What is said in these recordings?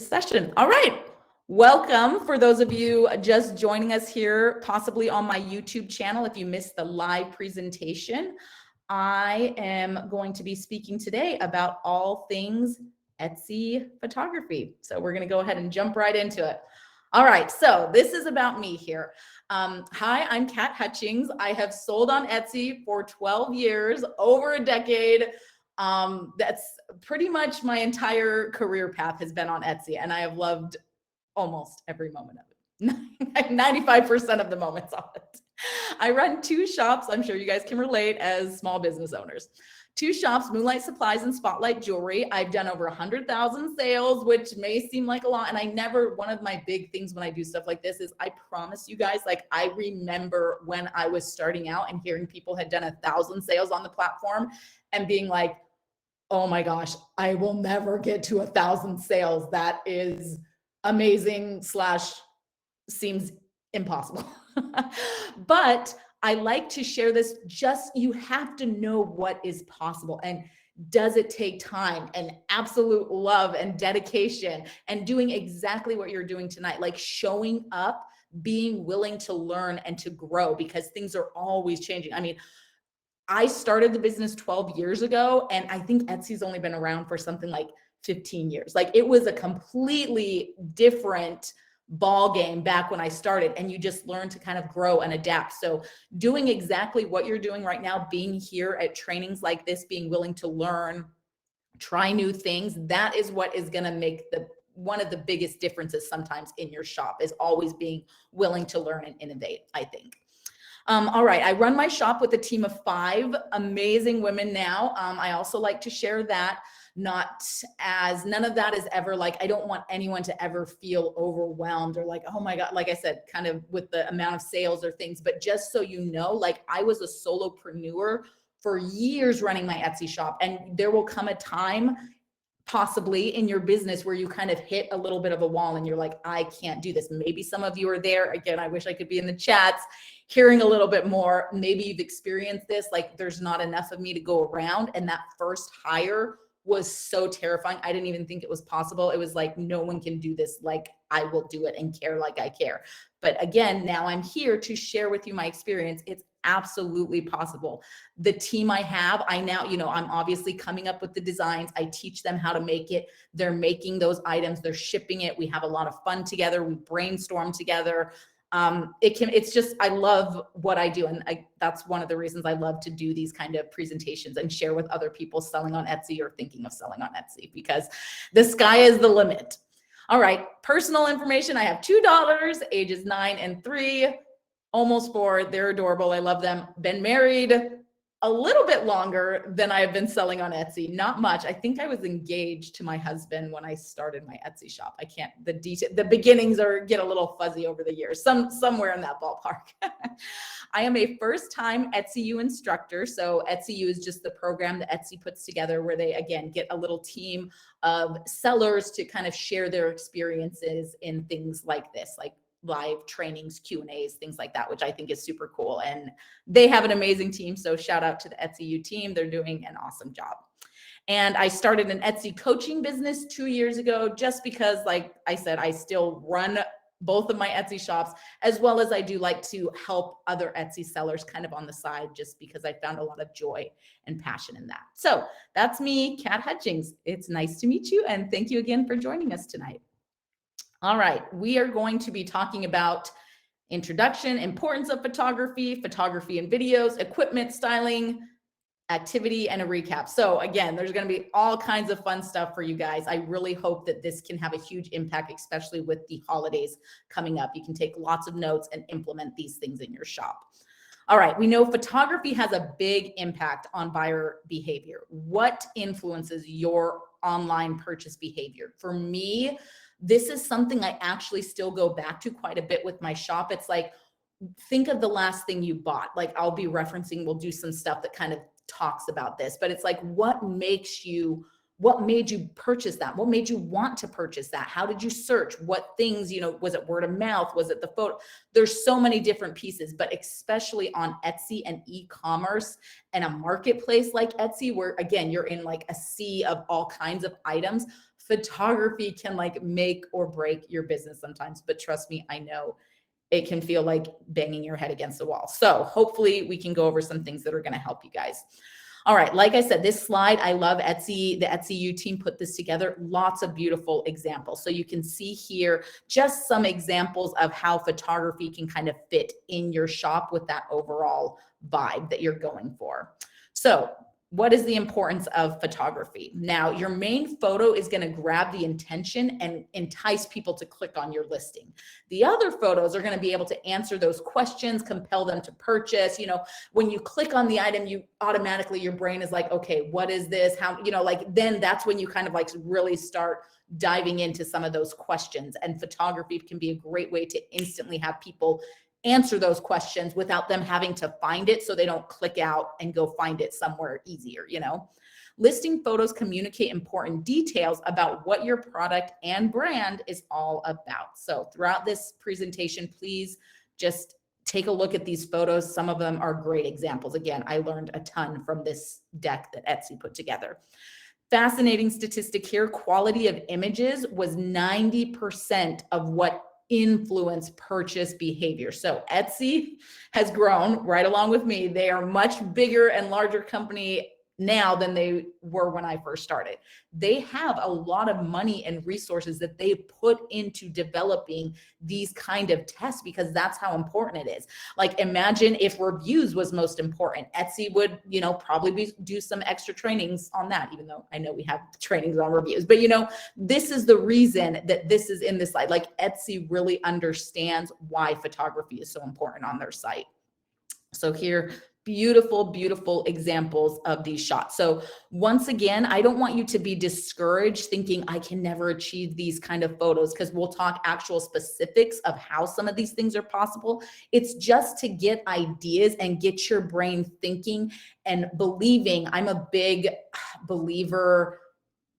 session. All right. Welcome for those of you just joining us here, possibly on my YouTube channel. If you missed the live presentation, I am going to be speaking today about all things Etsy photography. So we're going to go ahead and jump right into it. All right. So this is about me here. Hi, I'm Cat Hutchings. I have sold on Etsy for 12 years, over a decade. That's pretty much my entire career path has been on Etsy, and I have loved almost every moment of it. 95% of the moments of it. I run two shops. I'm sure you guys can relate as small business owners. Two shops, Moonlight Supplies and Spotlight Jewelry. I've done over 100,000 sales, which may seem like a lot. And one of my big things when I do stuff like this is I promise you guys, like I remember when I was starting out and hearing people had done 1,000 sales on the platform and being like, oh my gosh, I will never get to 1,000 sales. That is amazing / seems impossible. But I like to share this. You have to know what is possible, and does it take time and absolute love and dedication and doing exactly what you're doing tonight, like showing up, being willing to learn and to grow, because things are always changing. I mean, I started the business 12 years ago, and I think Etsy's only been around for something like 15 years. Like it was a completely different ball game back when I started, and you just learn to kind of grow and adapt. So doing exactly what you're doing right now, being here at trainings like this, being willing to learn, try new things, that is what is going to make one of the biggest differences sometimes in your shop, is always being willing to learn and innovate, I think. All right, I run my shop with a team of 5 amazing women now. I also like to share that, none of that is ever like, I don't want anyone to ever feel overwhelmed or like, oh my God, like I said, kind of with the amount of sales or things, but just so you know, like I was a solopreneur for years running my Etsy shop, and there will come a time possibly in your business where you kind of hit a little bit of a wall and you're like, I can't do this. Maybe some of you are there. Again, I wish I could be in the chats hearing a little bit more. Maybe you've experienced this, like there's not enough of me to go around. And that first hire was so terrifying. I didn't even think it was possible. It was like, no one can do this like I will do it and care like I care. But again, now I'm here to share with you my experience. It's absolutely possible. The team I have, I'm obviously coming up with the designs. I teach them how to make it. They're making those items. They're shipping it. We have a lot of fun together. We brainstorm together. I love what I do. And that's one of the reasons I love to do these kind of presentations and share with other people selling on Etsy or thinking of selling on Etsy, because the sky is the limit. All right. Personal information. I have 2 daughters, ages 9 and 3, almost 4. They're adorable. I love them. Been married a little bit longer than I've been selling on Etsy. Not much. I think I was engaged to my husband when I started my Etsy shop. The beginnings get a little fuzzy over the years, somewhere in that ballpark. I am a first-time Etsy instructor. So Etsy is just the program that Etsy puts together where they, again, get a little team of sellers to kind of share their experiences in things like this, like live trainings, Q&As, things like that, which I think is super cool. And they have an amazing team. So shout out to the Etsy team. They're doing an awesome job. And I started an Etsy coaching business 2 years ago, just because, like I said, I still run both of my Etsy shops, as well as I do like to help other Etsy sellers kind of on the side, just because I found a lot of joy and passion in that. So that's me, Cat Hutchings. It's nice to meet you. And thank you again for joining us tonight. All right, we are going to be talking about introduction, importance of photography and videos, equipment, styling, activity, and a recap. So again, there's going to be all kinds of fun stuff for you guys. I really hope that this can have a huge impact, especially with the holidays coming up. You can take lots of notes and implement these things in your shop. All right, we know photography has a big impact on buyer behavior. What influences your online purchase behavior? For me, this is something I actually still go back to quite a bit with my shop. It's like, think of the last thing you bought. Like we'll do some stuff that kind of talks about this, but it's like, what made you purchase that? What made you want to purchase that? How did you search? What things, was it word of mouth? Was it the photo? There's so many different pieces, but especially on Etsy and e-commerce and a marketplace like Etsy, where again, you're in like a sea of all kinds of items. photography can like make or break your business sometimes, but trust me, I know it can feel like banging your head against the wall. So hopefully we can go over some things that are going to help you guys. All right, like I said, this slide, I love Etsy. The Etsy U team put this together. Lots of beautiful examples. So you can see here just some examples of how photography can kind of fit in your shop with that overall vibe that you're going for. So what is the importance of photography? Now, your main photo is going to grab the intention and entice people to click on your listing. The other photos are going to be able to answer those questions, compel them to purchase. You know, when you click on the item, you automatically, your brain is like, okay, what is this? How, you know, like, then that's when you kind of like really start diving into some of those questions. And photography can be a great way to instantly have people answer those questions without them having to find it, so they don't click out and go find it somewhere easier, you know. Listing photos communicate important details about what your product and brand is all about. So throughout this presentation, please just take a look at these photos. Some of them are great examples. Again, I learned a ton from this deck that Etsy put together. Fascinating statistic here, quality of images was 90% of what influence purchase behavior. So Etsy has grown right along with me. They are much bigger and larger company now than they were when I first started. They have a lot of money and resources that they put into developing these kind of tests, because that's how important it is. Like, imagine if reviews was most important. Etsy would, you know, probably do some extra trainings on that, even though I know we have trainings on reviews. But, you know, this is the reason that this is in this slide. Like, Etsy really understands why photography is so important on their site. So here, beautiful, beautiful examples of these shots. So once again, I don't want you to be discouraged thinking I can never achieve these kind of photos, because we'll talk actual specifics of how some of these things are possible. It's just to get ideas and get your brain thinking and believing. I'm a big believer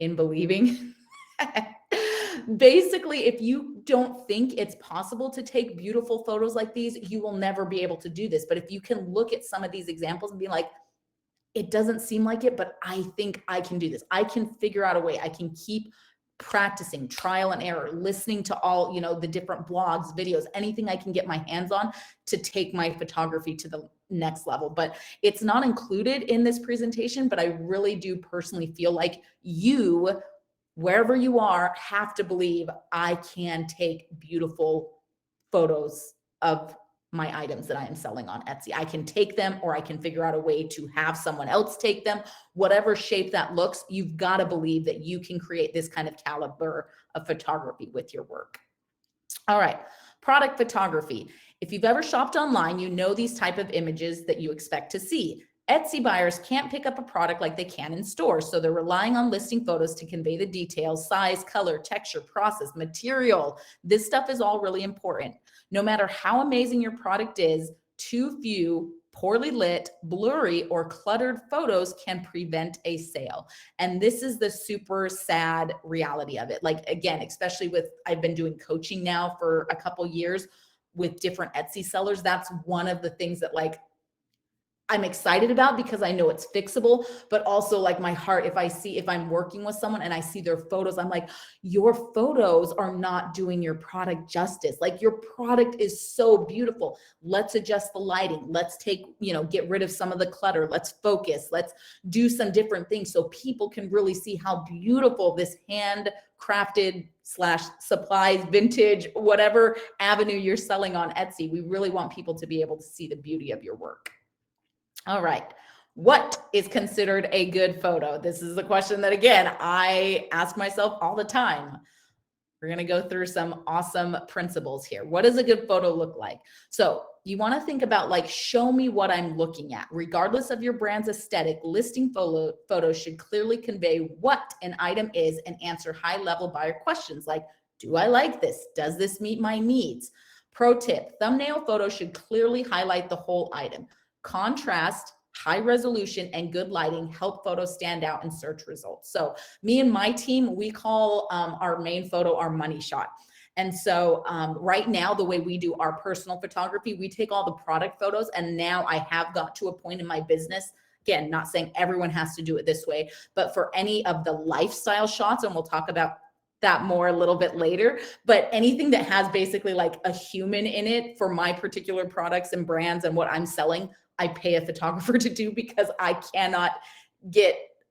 in believing. Basically, if you don't think it's possible to take beautiful photos like these, you will never be able to do this. But if you can look at some of these examples and be like, it doesn't seem like it, but I think I can do this. I can figure out a way. I can keep practicing, trial and error, listening to all, you know, the different blogs, videos, anything I can get my hands on to take my photography to the next level. But it's not included in this presentation, but I really do personally feel like you, wherever you are, have to believe I can take beautiful photos of my items that I am selling on Etsy. I can take them, or I can figure out a way to have someone else take them. Whatever shape that looks, you've got to believe that you can create this kind of caliber of photography with your work. All right, product photography. If you've ever shopped online, you know these type of images that you expect to see. Etsy buyers can't pick up a product like they can in stores, so they're relying on listing photos to convey the details, size, color, texture, process, material. This stuff is all really important. No matter how amazing your product is, too few, poorly lit, blurry, or cluttered photos can prevent a sale. And this is the super sad reality of it. Like, again, especially with, I've been doing coaching now for a couple years with different Etsy sellers. That's one of the things that, like, I'm excited about, because I know it's fixable, but also like my heart, if I'm working with someone and I see their photos, I'm like, your photos are not doing your product justice. Like, your product is so beautiful. Let's adjust the lighting. Let's take, you know, get rid of some of the clutter. Let's focus. Let's do some different things so people can really see how beautiful this handcrafted / supplies, vintage, whatever avenue you're selling on Etsy. We really want people to be able to see the beauty of your work. All right. What is considered a good photo? This is the question that, again, I ask myself all the time. We're going to go through some awesome principles here. What does a good photo look like? So you want to think about, like, show me what I'm looking at. Regardless of your brand's aesthetic, listing photos should clearly convey what an item is and answer high-level buyer questions like, do I like this? Does this meet my needs? Pro tip, thumbnail photos should clearly highlight the whole item. Contrast, high resolution, and good lighting help photos stand out in search results. So me and my team, we call our main photo our money shot. And so right now, the way we do our personal photography, we take all the product photos, and now I have got to a point in my business, again, not saying everyone has to do it this way, but for any of the lifestyle shots, and we'll talk about that more a little bit later, but anything that has basically like a human in it for my particular products and brands and what I'm selling, I pay a photographer to do because I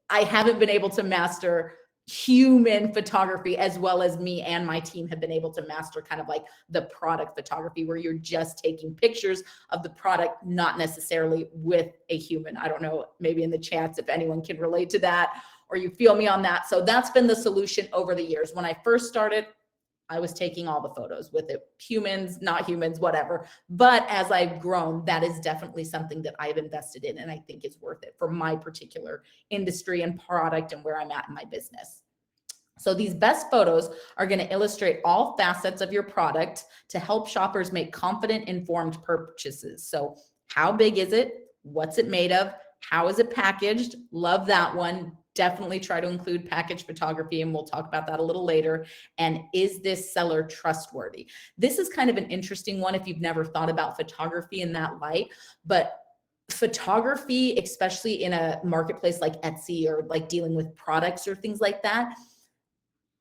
haven't been able to master human photography as well as me and my team have been able to master kind of like the product photography where you're just taking pictures of the product, not necessarily with a human. I don't know, maybe in the chats if anyone can relate to that or you feel me on that. So that's been the solution over the years. When I first started, I was taking all the photos with it, humans, not humans, whatever. But as I've grown, that is definitely something that I've invested in and I think is worth it for my particular industry and product and where I'm at in my business. So these best photos are going to illustrate all facets of your product to help shoppers make confident, informed purchases. So how big is it? What's it made of? How is it packaged? Love that one. Definitely try to include package photography, and we'll talk about that a little later. And is this seller trustworthy? This is kind of an interesting one if you've never thought about photography in that light, but photography, especially in a marketplace like Etsy or like dealing with products or things like that,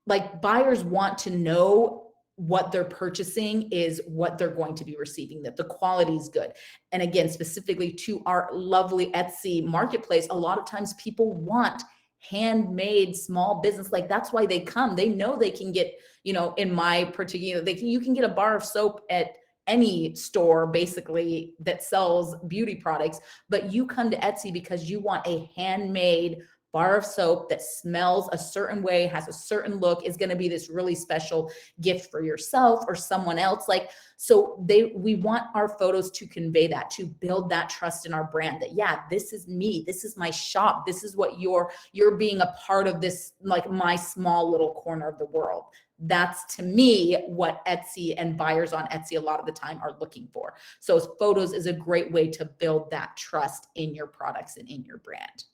like buyers want to know what they're purchasing is what they're going to be receiving, that the quality is good. And again, specifically to our lovely Etsy marketplace, a lot of times people want handmade small business. Like that's why they come. They know they can get, you know, in my particular, you can get a bar of soap at any store basically that sells beauty products, but you come to Etsy because you want a handmade bar of soap that smells a certain way, has a certain look, is going to be this really special gift for yourself or someone else. Like, so we want our photos to convey that, to build that trust in our brand that, yeah, this is me, this is my shop, this is what you're being a part of this, like my small little corner of the world. That's to me what Etsy and buyers on Etsy a lot of the time are looking for. So photos is a great way to build that trust in your products and in your brand.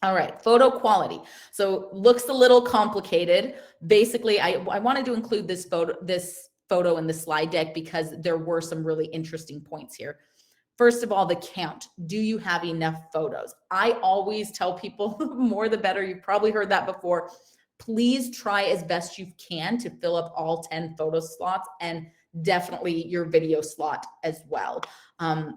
All right, photo quality. So looks a little complicated. Basically, I wanted to include this photo in the slide deck because there were some really interesting points here. First of all, the count. Do you have enough photos? I always tell people more the better. You've probably heard that before. Please try as best you can to fill up all 10 photo slots and definitely your video slot as well.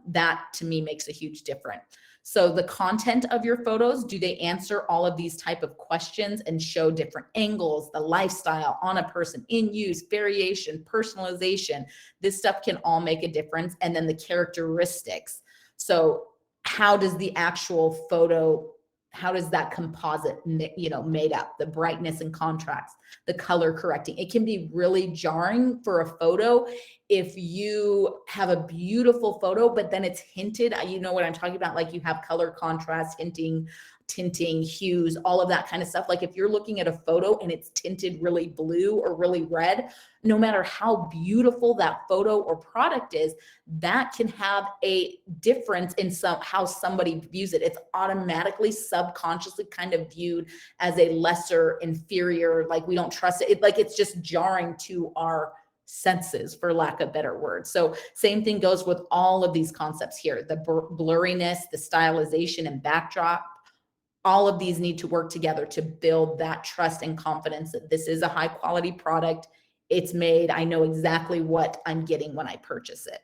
That to me makes a huge difference. So the content of your photos, do they answer all of these type of questions and show different angles, the lifestyle on a person, in use, variation, personalization? This stuff can all make a difference. And then the characteristics. So how does the actual photo, how does that composite, made up, the brightness and contrast, the color correcting? It can be really jarring for a photo if you have a beautiful photo, but then it's hinted, you know what I'm talking about? Like you have color contrast, tinting, hues, all of that kind of stuff. Like if you're looking at a photo and it's tinted really blue or really red, no matter how beautiful that photo or product is, that can have a difference in how somebody views it. It's automatically, subconsciously kind of viewed as a lesser, inferior, like we don't trust it. Like it's just jarring to our senses, for lack of better words. So same thing goes with all of these concepts here, the blurriness, the stylization and backdrop. All of these need to work together to build that trust and confidence that this is a high quality product. It's made. I know exactly what I'm getting when I purchase it.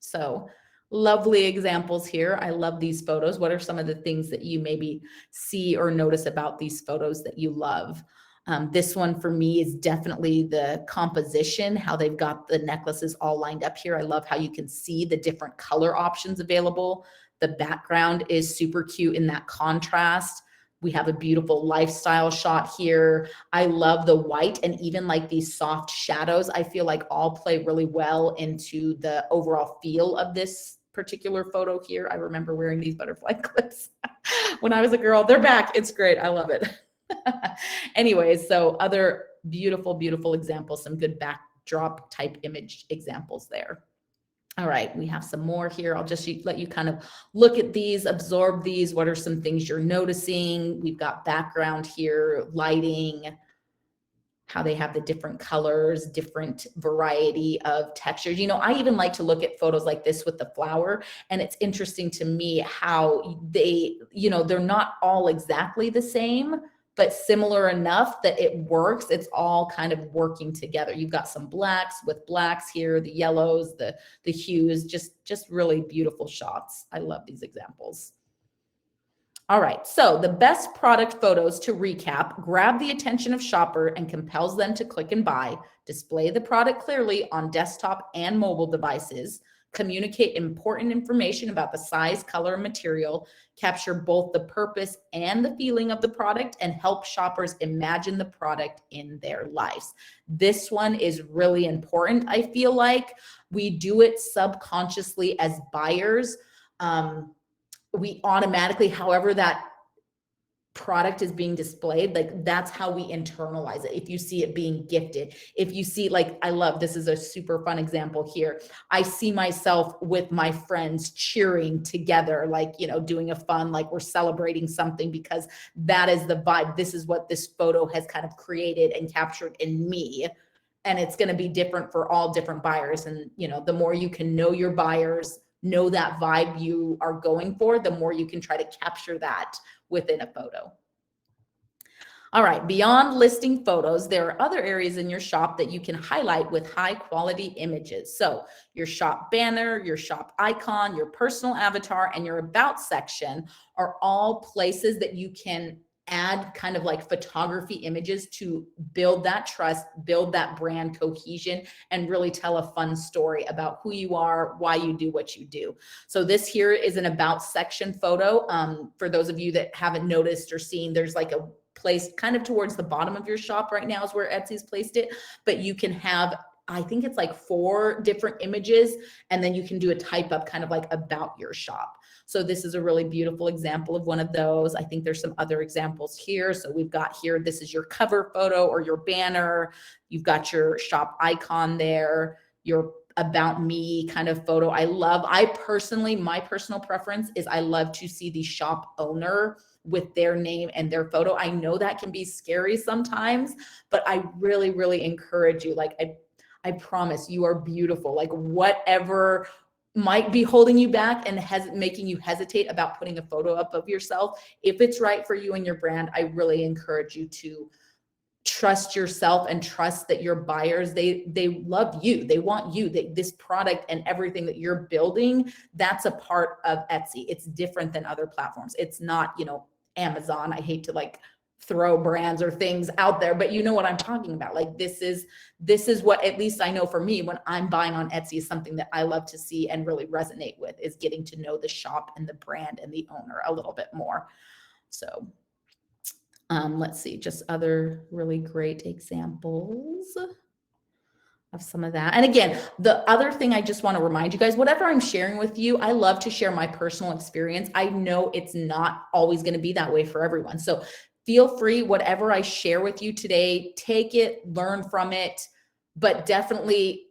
So lovely examples here. I love these photos. What are some of the things that you maybe see or notice about these photos that you love? This one for me is definitely the composition, how they've got the necklaces all lined up here. I love how you can see the different color options available. The background is super cute in that contrast. We have a beautiful lifestyle shot here. I love the white and even like these soft shadows. I feel like all play really well into the overall feel of this particular photo here. I remember wearing these butterfly clips when I was a girl. They're back. It's great. I love it. Anyways, so other beautiful, beautiful examples, some good backdrop type image examples there. All right, we have some more here. I'll just let you kind of look at these, absorb these. What are some things you're noticing? We've got background here, lighting, how they have the different colors, different variety of textures. You know, I even like to look at photos like this with the flower, and it's interesting to me how they, they're not all exactly the same, but similar enough that it works. It's all kind of working together. You've got some blacks with blacks here, the yellows, the hues, just really beautiful shots. I love these examples. All right, so the best product photos to recap: grab the attention of shopper and compels them to click and buy, display the product clearly on desktop and mobile devices, communicate important information about the size, color, and material, capture both the purpose and the feeling of the product, and help shoppers imagine the product in their lives. This one is really important. I feel like we do it subconsciously as buyers. We automatically, however that product is being displayed, like that's how we internalize it. If you see it being gifted, if you see, like, I love, this is a super fun example here. I see myself with my friends cheering together, like, you know, doing a fun, like we're celebrating something, because that is the vibe. This is what this photo has kind of created and captured in me. And it's going to be different for all different buyers. And, you know, the more you can know your buyers, know that vibe you are going for, the more you can try to capture that within a photo. All right, beyond listing photos, there are other areas in your shop that you can highlight with high quality images. So your shop banner, your shop icon, your personal avatar, and your about section are all places that you can add kind of like photography images to build that trust, build that brand cohesion, and really tell a fun story about who you are, why you do what you do. So this here is an about section photo. For those of you that haven't noticed or seen, there's like a place kind of towards the bottom of your shop right now is where Etsy's placed it, but you can have, I think it's like 4 different images, and then you can do a type up kind of like about your shop. So this is a really beautiful example of one of those. I think there's some other examples here. So we've got here, this is your cover photo or your banner. You've got your shop icon there, your about me kind of photo. I personally, my personal preference is I love to see the shop owner with their name and their photo. I know that can be scary sometimes, but I really, really encourage you. Like, I promise you are beautiful. Like, whatever might be holding you back and making you hesitate about putting a photo up of yourself, if it's right for you and your brand, I really encourage you to trust yourself and trust that your buyers, they love you. They want you. This product and everything that you're building, that's a part of Etsy. It's different than other platforms. It's not, you know, Amazon. I hate to like throw brands or things out there, but you know what I'm talking about. Like, this is what, at least I know for me, when I'm buying on Etsy, is something that I love to see and really resonate with, is getting to know the shop and the brand and the owner a little bit more. So let's see, just other really great examples of some of that. And again, the other thing I just want to remind you guys, whatever I'm sharing with you, I love to share my personal experience. I know it's not always going to be that way for everyone. So feel free, whatever I share with you today, take it, learn from it, but definitely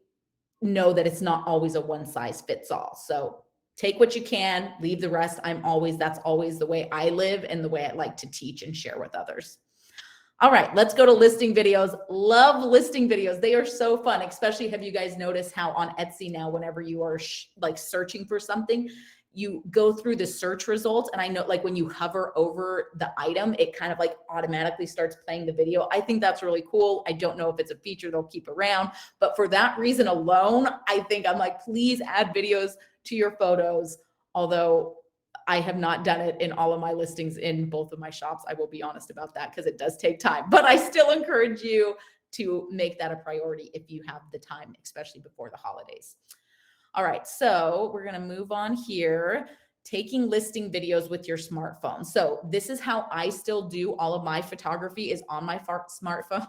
know that it's not always a one size fits all. So take what you can, leave the rest. That's always the way I live and the way I like to teach and share with others. All right, let's go to listing videos. Love listing videos. They are so fun, especially, have you guys noticed how on Etsy now, whenever you are like searching for something, you go through the search results. And I know, like, when you hover over the item, it kind of like automatically starts playing the video. I think that's really cool. I don't know if it's a feature they'll keep around, but for that reason alone, I'm like, please add videos to your photos. Although I have not done it in all of my listings in both of my shops. I will be honest about that, because it does take time, but I still encourage you to make that a priority if you have the time, especially before the holidays. All right, so we're going to move on here. Taking listing videos with your smartphone. So this is how I still do all of my photography, is on my smartphone.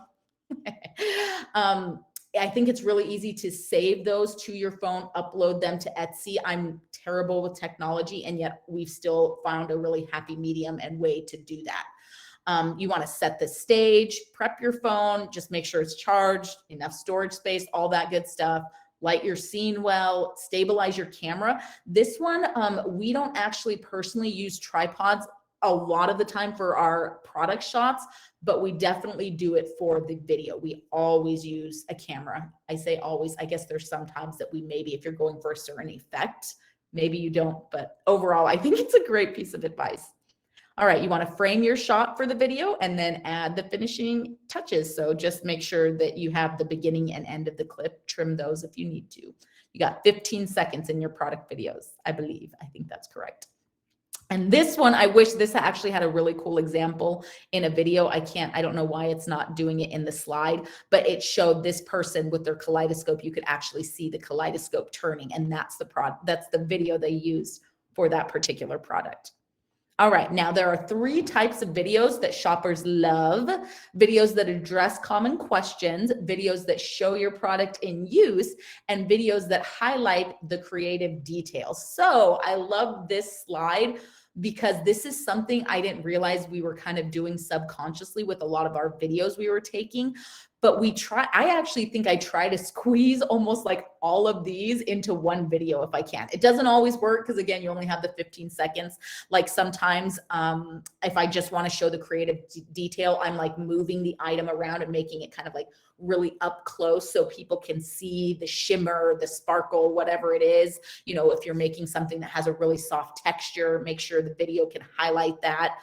I think it's really easy to save those to your phone, upload them to Etsy. I'm terrible with technology, and yet we've still found a really happy medium and way to do that. You want to set the stage, prep your phone, just make sure it's charged, enough storage space, all that good stuff. Light your scene well, stabilize your camera. This one, we don't actually personally use tripods a lot of the time for our product shots, but we definitely do it for the video. We always use a camera. I say always, I guess there's sometimes that we maybe, if you're going for a certain effect, maybe you don't, but overall, I think it's a great piece of advice. All right, you want to frame your shot for the video and then add the finishing touches. So just make sure that you have the beginning and end of the clip, trim those if you need to. You got 15 seconds in your product videos, I believe. I think that's correct. And this one, I wish this actually had a really cool example in a video. I don't know why it's not doing it in the slide, but it showed this person with their kaleidoscope. You could actually see the kaleidoscope turning, and that's the video they used for that particular product. All right, now there are 3 types of videos that shoppers love: videos that address common questions, videos that show your product in use, and videos that highlight the creative details. So I love this slide because this is something I didn't realize we were kind of doing subconsciously with a lot of our videos we were taking. But I actually think I try to squeeze almost like all of these into one video if I can. It doesn't always work because, again, you only have the 15 seconds. Like sometimes if I just want to show the creative detail, I'm like moving the item around and making it kind of like really up close so people can see the shimmer, the sparkle, whatever it is. You know, if you're making something that has a really soft texture, make sure the video can highlight that.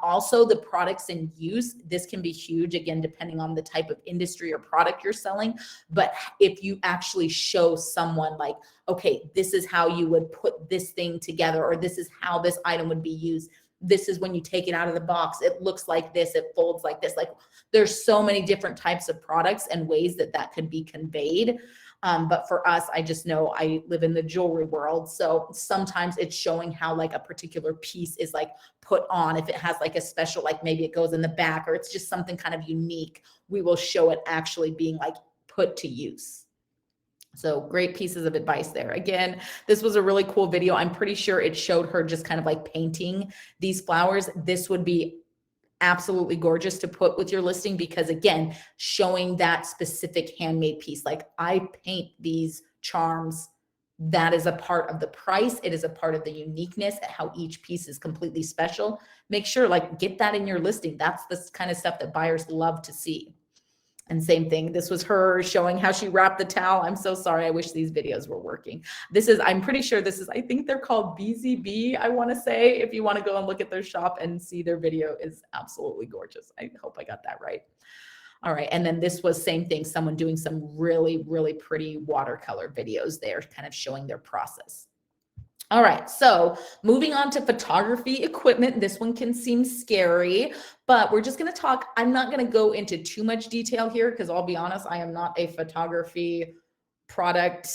Also, the products in use, this can be huge, again, depending on the type of industry or product you're selling. But if you actually show someone like, okay, this is how you would put this thing together, or this is how this item would be used. This is when you take it out of the box. It looks like this, it folds like this. Like there's so many different types of products and ways that could be conveyed. But for us, I just know I live in the jewelry world. So sometimes it's showing how like a particular piece is like put on. If it has like a special, like maybe it goes in the back or it's just something kind of unique, we will show it actually being like put to use. So great pieces of advice there. Again, this was a really cool video. I'm pretty sure it showed her just kind of like painting these flowers. This would be absolutely gorgeous to put with your listing because, again, showing that specific handmade piece, like I paint these charms, that is a part of the price. It is a part of the uniqueness, how each piece is completely special. Make sure, like, get that in your listing. That's the kind of stuff that buyers love to see. And same thing, this was her showing how she wrapped the towel. I'm so sorry. I wish these videos were working. I'm pretty sure I think they're called BZB, I want to say. If you want to go and look at their shop and see their video, is absolutely gorgeous. I hope I got that right. All right, and then this was same thing, someone doing some really, really pretty watercolor videos there, kind of showing their process. All right, so moving on to photography equipment. This one can seem scary, but we're just going to talk. I'm not going to go into too much detail here because I'll be honest, I am not a photography product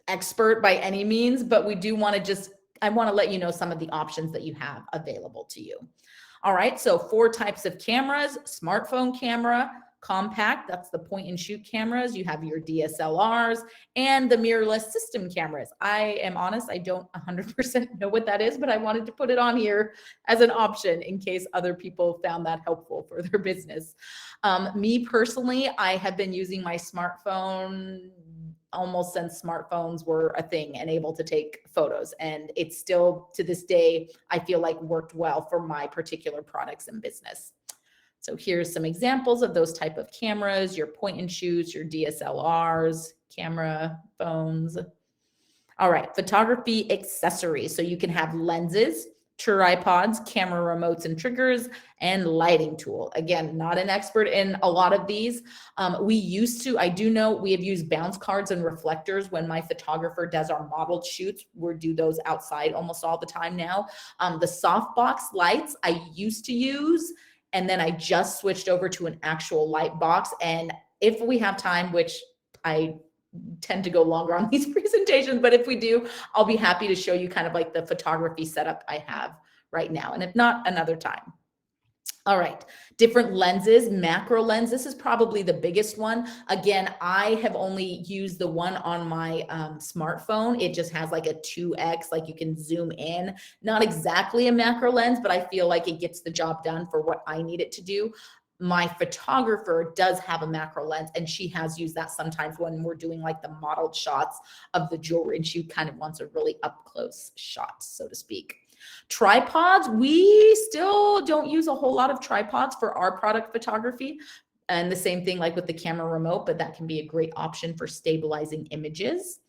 expert by any means, but we do want to I want to let you know some of the options that you have available to you. All right, so 4 types of cameras: smartphone camera, compact, that's the point and shoot cameras. You have your DSLRs and the mirrorless system cameras. I am honest, I don't 100% know what that is, but I wanted to put it on here as an option in case other people found that helpful for their business. Me personally, I have been using my smartphone almost since smartphones were a thing and able to take photos. And it's still, to this day, I feel like worked well for my particular products and business. So here's some examples of those type of cameras: your point and shoots, your DSLRs, camera phones. All right, photography accessories. So you can have lenses, tripods, camera remotes and triggers, and lighting tool. Again, not an expert in a lot of these. I do know we have used bounce cards and reflectors when my photographer does our modeled shoots. We do those outside almost all the time now. The Softbox Lights I used to use, and then I just switched over to an actual light box. And if we have time, which I tend to go longer on these presentations, but if we do, I'll be happy to show you kind of like the photography setup I have right now. And if not, another time. All right, different lenses, macro lens. This is probably the biggest one. Again, I have only used the one on my smartphone. It just has like a 2x, like you can zoom in. Not exactly a macro lens, but I feel like it gets the job done for what I need it to do. My photographer does have a macro lens, and she has used that sometimes when we're doing like the modeled shots of the jewelry, and she kind of wants a really up close shot, so to speak. Tripods, we still don't use a whole lot of tripods for our product photography. And the same thing like with the camera remote, but that can be a great option for stabilizing images.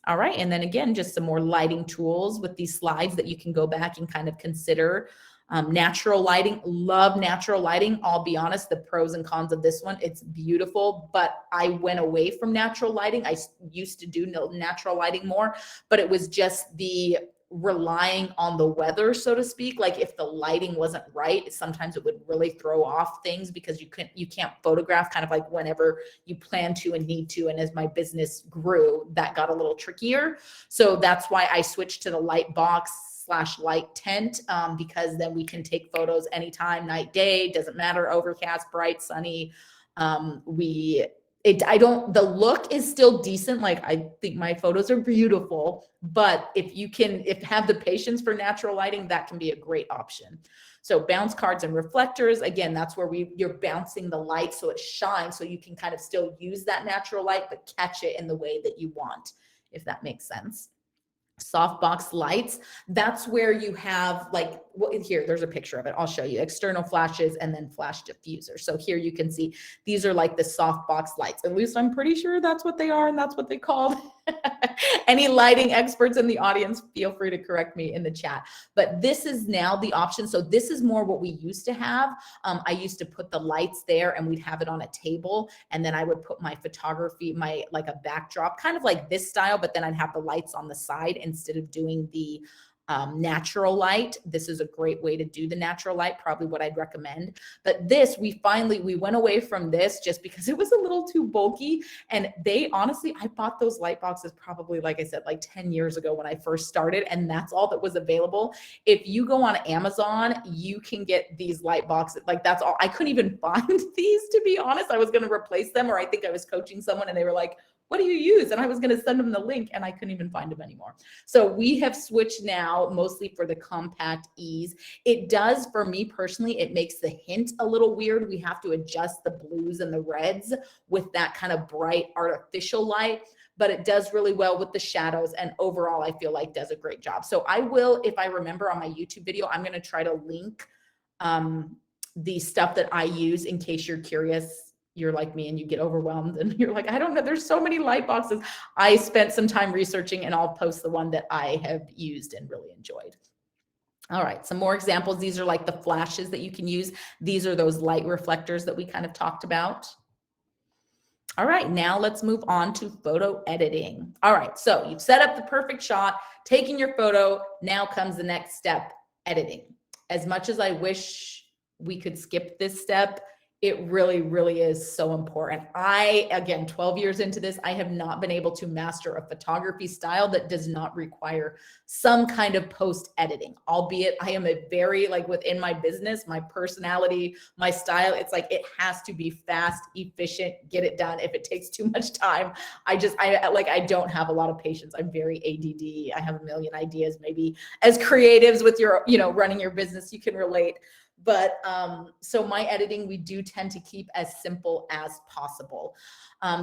All right, and then again, just some more lighting tools with these slides that you can go back and kind of consider Natural lighting, love natural lighting. I'll be honest, the pros and cons of this one, it's beautiful, but I went away from natural lighting. I used to do natural lighting more, but it was just the relying on the weather, so to speak. Like if the lighting wasn't right, sometimes it would really throw off things because you can't photograph kind of like whenever you plan to and need to. And as my business grew, that got a little trickier. So that's why I switched to the light box / light tent, because then we can take photos anytime, night, day, doesn't matter, overcast, bright, sunny. The look is still decent. Like I think my photos are beautiful, but if you have the patience for natural lighting, that can be a great option. So bounce cards and reflectors, again, that's where you're bouncing the light so it shines, so you can kind of still use that natural light, but catch it in the way that you want, if that makes sense. Softbox lights, that's where you have like, here, there's a picture of it. I'll show you external flashes and then flash diffuser. So here you can see these are like the softbox lights. At least I'm pretty sure that's what they are and that's what they called. Any lighting experts in the audience, feel free to correct me in the chat. But this is now the option. So this is more what we used to have. I used to put the lights there and we'd have it on a table. And then I would put my photography, like a backdrop, kind of like this style, but then I'd have the lights on the side instead of doing the natural light. This is a great way to do the natural light, probably what I'd recommend. But this, we went away from this just because it was a little too bulky. And honestly, I bought those light boxes probably, like I said, like 10 years ago when I first started, and that's all that was available. If you go on Amazon, you can get these light boxes. Like that's all. I couldn't even find these, to be honest. I was going to replace them, or I think I was coaching someone and they were like, what do you use? And I was going to send them the link and I couldn't even find them anymore. So we have switched now mostly for the compact ease. It does, for me personally, it makes the hint a little weird. We have to adjust the blues and the reds with that kind of bright artificial light, but it does really well with the shadows. And overall, I feel like does a great job. So I will, if I remember on my YouTube video, I'm going to try to link the stuff that I use in case you're curious. You're like me and you get overwhelmed and you're like, I don't know, there's so many light boxes. I spent some time researching and I'll post the one that I have used and really enjoyed. All right, some more examples. These are like the flashes that you can use. These are those light reflectors that we kind of talked about. All right, now let's move on to photo editing. All right, so you've set up the perfect shot, taking your photo. Now comes the next step, editing. As much as I wish we could skip this step, it really, really is so important. Again, 12 years into this, I have not been able to master a photography style that does not require some kind of post editing, albeit I am a very, like within my business, my personality, my style, it's like, it has to be fast, efficient, get it done. If it takes too much time, I don't have a lot of patience. I'm very ADD. I have a million ideas. Maybe as creatives with your, running your business, you can relate. But so my editing, we do tend to keep as simple as possible.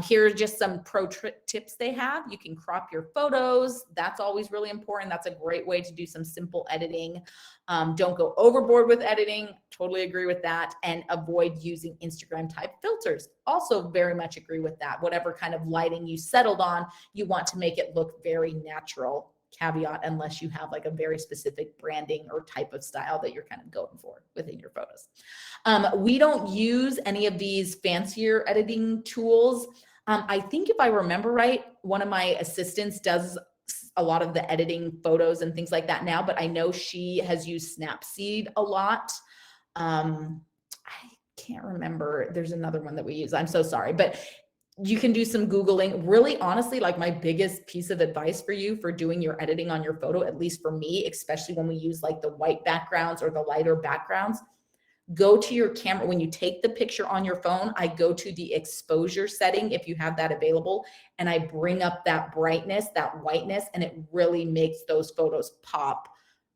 Here are just some pro tips they have. You can crop your photos. That's always really important. That's a great way to do some simple editing. Don't go overboard with editing. Totally agree with that. And avoid using Instagram type filters. Also very much agree with that. Whatever kind of lighting you settled on, you want to make it look very natural. Caveat, unless you have like a very specific branding or type of style that you're kind of going for within your photos. We don't use any of these fancier editing tools. I think if I remember right, one of my assistants does a lot of the editing photos and things like that now, but I know she has used Snapseed a lot. I can't remember. There's another one that we use. I'm so sorry, but you can do some Googling. Really, honestly, like my biggest piece of advice for you for doing your editing on your photo, at least for me, especially when we use like the white backgrounds or the lighter backgrounds, go to your camera. When you take the picture on your phone, I go to the exposure setting if you have that available, and I bring up that brightness, that whiteness, and it really makes those photos pop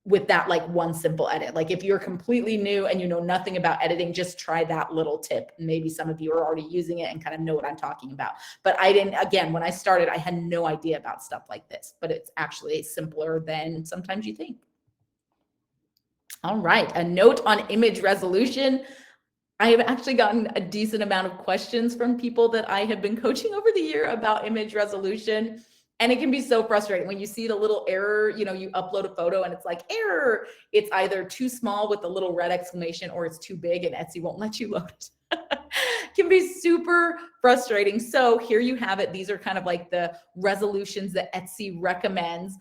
with that like one simple edit. Like if you're completely new and you know nothing about editing, just try that little tip. Maybe some of you are already using it and kind of know what I'm talking about. But I didn't, again, when I started, I had no idea about stuff like this, but it's actually simpler than sometimes you think. All right, a note on image resolution. I have actually gotten a decent amount of questions from people that I have been coaching over the year about image resolution. And it can be so frustrating when you see the little error, you know, you upload a photo and it's like error. It's either too small with a little red exclamation or it's too big and Etsy won't let you load it. Can be super frustrating. So here you have it. These are kind of like the resolutions that Etsy recommends.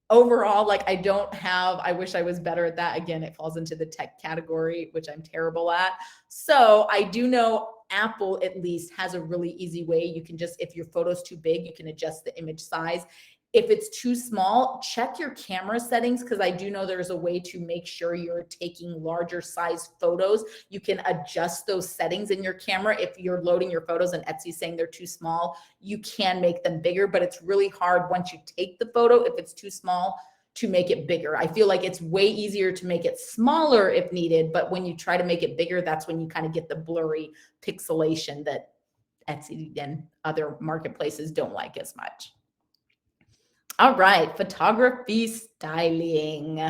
Overall, like I wish I was better at that. Again, it falls into the tech category, which I'm terrible at. So I do know Apple at least has a really easy way. You can just, if your photo's too big, you can adjust the image size. If it's too small, check your camera settings, because I do know there's a way to make sure you're taking larger size photos. You can adjust those settings in your camera. If you're loading your photos and Etsy saying they're too small, you can make them bigger, but it's really hard once you take the photo, if it's too small, to make it bigger. I feel like it's way easier to make it smaller if needed, but when you try to make it bigger, that's when you kind of get the blurry pixelation that Etsy and other marketplaces don't like as much. All right, photography styling.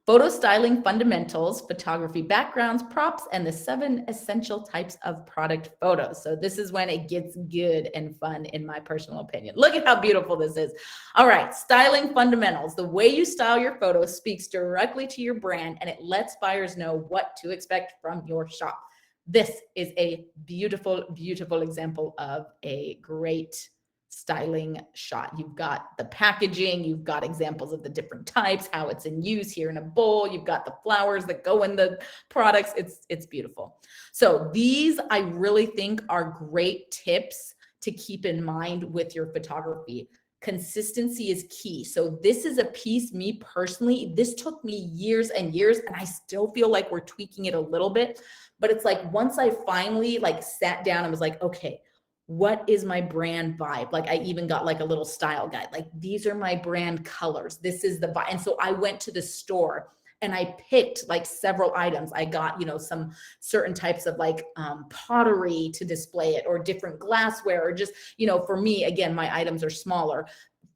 Photo styling fundamentals, photography backgrounds, props, and the 7 essential types of product photos. So this is when it gets good and fun, in my personal opinion. Look at how beautiful this is. All right, styling fundamentals. The way you style your photos speaks directly to your brand, and it lets buyers know what to expect from your shop. This is a beautiful, beautiful example of a great styling shot. You've got the packaging, you've got examples of the different types, how it's in use here in a bowl, you've got the flowers that go in the products. It's beautiful. So these I really think are great tips to keep in mind with your photography. Consistency is key. So this is a piece, me personally, this took me years and years, and I still feel like we're tweaking it a little bit, but it's like once I finally like sat down and was like, okay, what is my brand vibe? Like I even got like a little style guide. Like these are my brand colors. This is the vibe. And so I went to the store and I picked like several items. I got, you know, some certain types of like pottery to display it, or different glassware, or just, you know, for me, again, my items are smaller.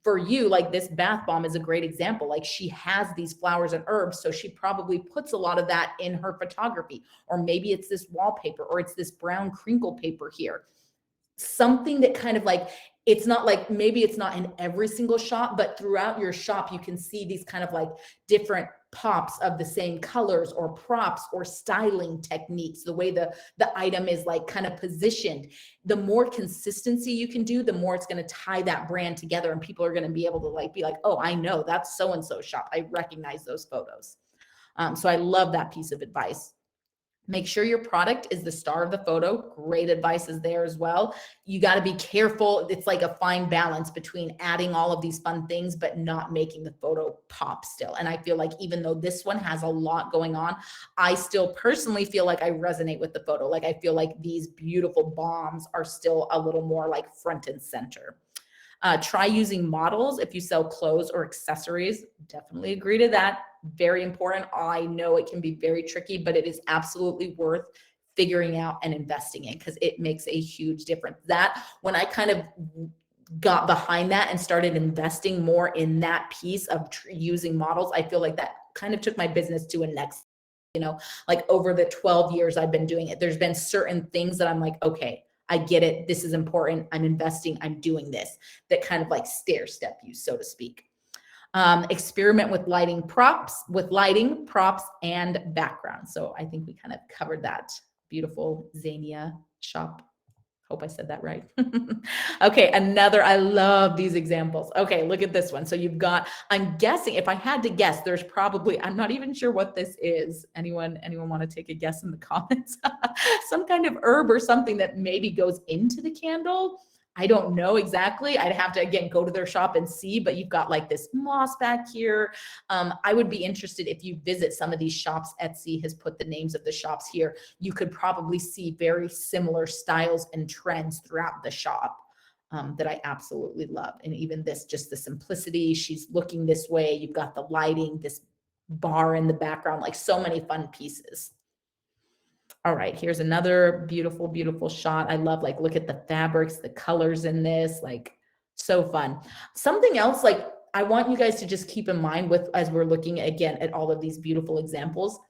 For you, like this bath bomb is a great example. Like she has these flowers and herbs, so she probably puts a lot of that in her photography. Or maybe it's this wallpaper, or it's this brown crinkle paper here. Something that kind of like, it's not like, maybe it's not in every single shop, but throughout your shop, you can see these kind of like different pops of the same colors, or props, or styling techniques, the way the item is like kind of positioned. The more consistency you can do, the more it's going to tie that brand together, and people are going to be able to like be like, oh, I know that's so-and-so shop. I recognize those photos. So I love that piece of advice. Make sure your product is the star of the photo. Great advice is there as well. You got to be careful. It's like a fine balance between adding all of these fun things, but not making the photo pop still. And I feel like even though this one has a lot going on, I still personally feel like I resonate with the photo. Like I feel like these beautiful bombs are still a little more like front and center. Try using models if you sell clothes or accessories. Definitely agree to that. Very important. I know it can be very tricky, but it is absolutely worth figuring out and investing in, because it makes a huge difference. That when I kind of got behind that and started investing more in that piece of using models, I feel like that kind of took my business to a next, you know, like over the 12 years I've been doing it, there's been certain things that I'm like, okay, I get it. This is important. I'm investing. I'm doing this. That kind of like stair step you, so to speak. Experiment with lighting, props, and background. So I think we kind of covered that. Beautiful Zania shop. Hope I said that right. Okay, I love these examples. Okay, look at this one. So you've got, I'm guessing, if I had to guess, there's probably, I'm not even sure what this is. Anyone want to take a guess in the comments? Some kind of herb or something that maybe goes into the candle. I don't know exactly. I'd have to, again, go to their shop and see, but you've got like this moss back here. I would be interested if you visit some of these shops. Etsy has put the names of the shops here. You could probably see very similar styles and trends throughout the shop that I absolutely love. And even this, just the simplicity, she's looking this way. You've got the lighting, this bar in the background, like so many fun pieces. All right, here's another beautiful, beautiful shot. I love, like, look at the fabrics, the colors in this, like so fun. Something else, like I want you guys to just keep in mind with, as we're looking again at all of these beautiful examples,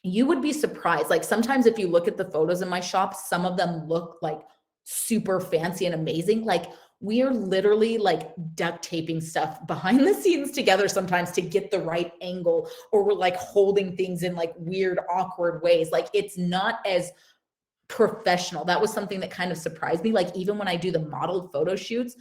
you would be surprised. Like sometimes if you look at the photos in my shop, some of them look like super fancy and amazing. Like we are literally like duct taping stuff behind the scenes together sometimes to get the right angle, or we're like holding things in like weird, awkward ways. Like it's not as professional. That was something that kind of surprised me. Like even when I do the modeled photo shoots,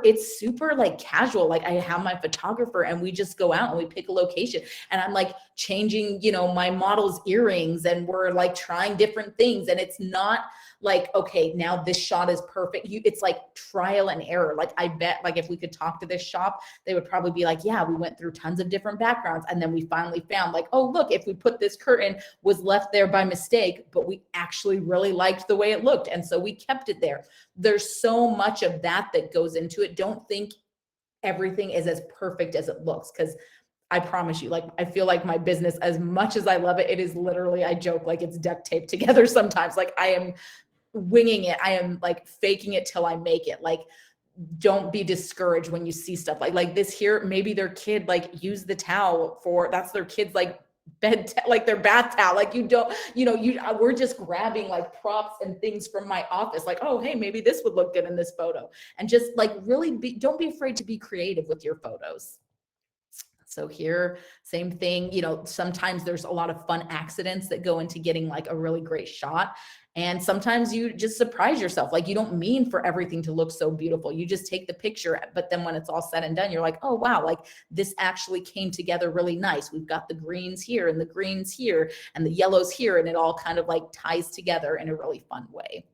it's super like casual. Like I have my photographer and we just go out and we pick a location, and I'm like changing, my model's earrings, and we're like trying different things. And it's not like, okay, now this shot is perfect. It's like trial and error. Like I bet like if we could talk to this shop, they would probably be like, yeah, we went through tons of different backgrounds. And then we finally found like, oh, look, if we put this curtain was left there by mistake, but we actually really liked the way it looked. And so we kept it there. There's so much of that goes into it. Don't think everything is as perfect as it looks, because I promise you, like, I feel like my business, as much as I love it, it is literally, I joke, like it's duct taped together sometimes. Like I am winging it. I am like faking it till I make it. Like, don't be discouraged when you see stuff like this here. Maybe their kid like used the towel that's their kid's like like their bath towel. Like we're just grabbing like props and things from my office. Like, oh, hey, maybe this would look good in this photo. And just like really don't be afraid to be creative with your photos. So here, same thing, sometimes there's a lot of fun accidents that go into getting like a really great shot. And sometimes you just surprise yourself. Like you don't mean for everything to look so beautiful. You just take the picture, but then when it's all said and done, you're like, oh, wow, like this actually came together really nice. We've got the greens here and the greens here and the yellows here, and it all kind of like ties together in a really fun way.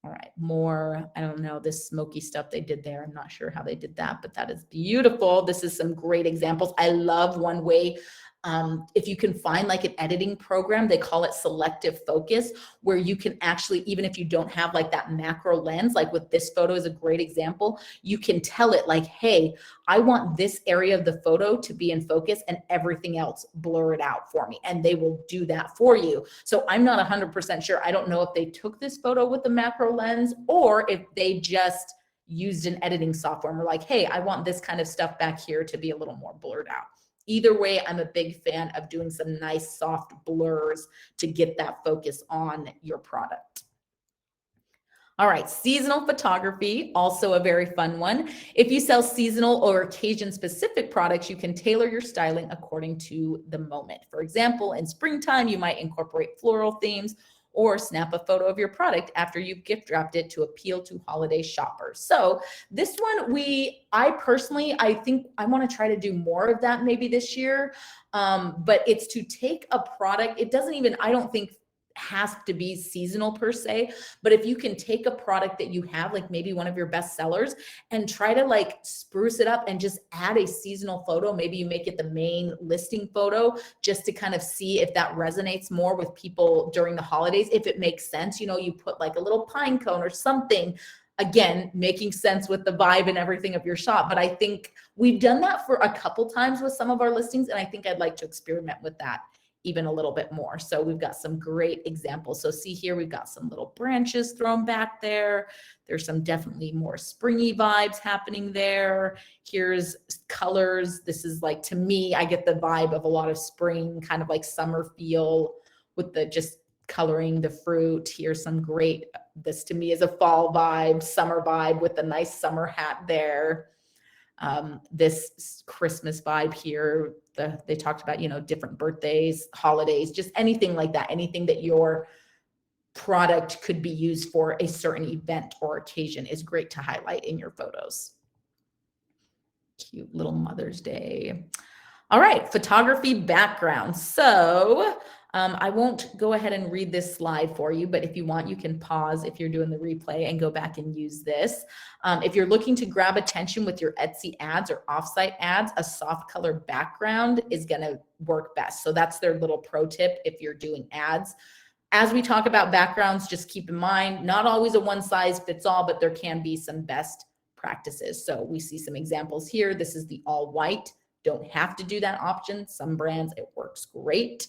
All right, more, I don't know, this smoky stuff they did there. I'm not sure how they did that, but that is beautiful. This is some great examples. I love one way. If you can find like an editing program, they call it Selective Focus, where you can actually, even if you don't have like that macro lens, like with this photo is a great example, you can tell it like, hey, I want this area of the photo to be in focus and everything else blur it out for me. And they will do that for you. So I'm not 100% sure. I don't know if they took this photo with the macro lens or if they just used an editing software and were like, hey, I want this kind of stuff back here to be a little more blurred out. Either way, I'm a big fan of doing some nice soft blurs to get that focus on your product. All right, seasonal photography, also a very fun one. If you sell seasonal or occasion-specific products, you can tailor your styling according to the moment. For example, in springtime, you might incorporate floral themes or snap a photo of your product after you've gift wrapped it to appeal to holiday shoppers. So this one, I think I want to try to do more of that maybe this year. But it's to take a product, it doesn't even, I don't think has to be seasonal per se, but if you can take a product that you have, like maybe one of your best sellers, and try to like spruce it up and just add a seasonal photo. Maybe you make it the main listing photo just to kind of see if that resonates more with people during the holidays. If it makes sense, you put like a little pine cone or something, again, making sense with the vibe and everything of your shop. But I think we've done that for a couple times with some of our listings, and I think I'd like to experiment with that even a little bit more. So we've got some great examples. So see here, we've got some little branches thrown back there. There's some definitely more springy vibes happening there. Here's colors. This is like, to me, I get the vibe of a lot of spring, kind of like summer feel with the just coloring the fruit. Here's some great, this to me is a fall vibe, summer vibe with a nice summer hat there. This Christmas vibe here, they talked about, different birthdays, holidays, just anything like that, anything that your product could be used for a certain event or occasion is great to highlight in your photos. Cute little Mother's Day. All right, photography background. So I won't go ahead and read this slide for you, but if you want, you can pause if you're doing the replay and go back and use this. If you're looking to grab attention with your Etsy ads or offsite ads, a soft color background is going to work best. So that's their little pro tip if you're doing ads. As we talk about backgrounds, just keep in mind, not always a one size fits all, but there can be some best practices. So we see some examples here. This is the all white. Don't have to do that option. Some brands, it works great.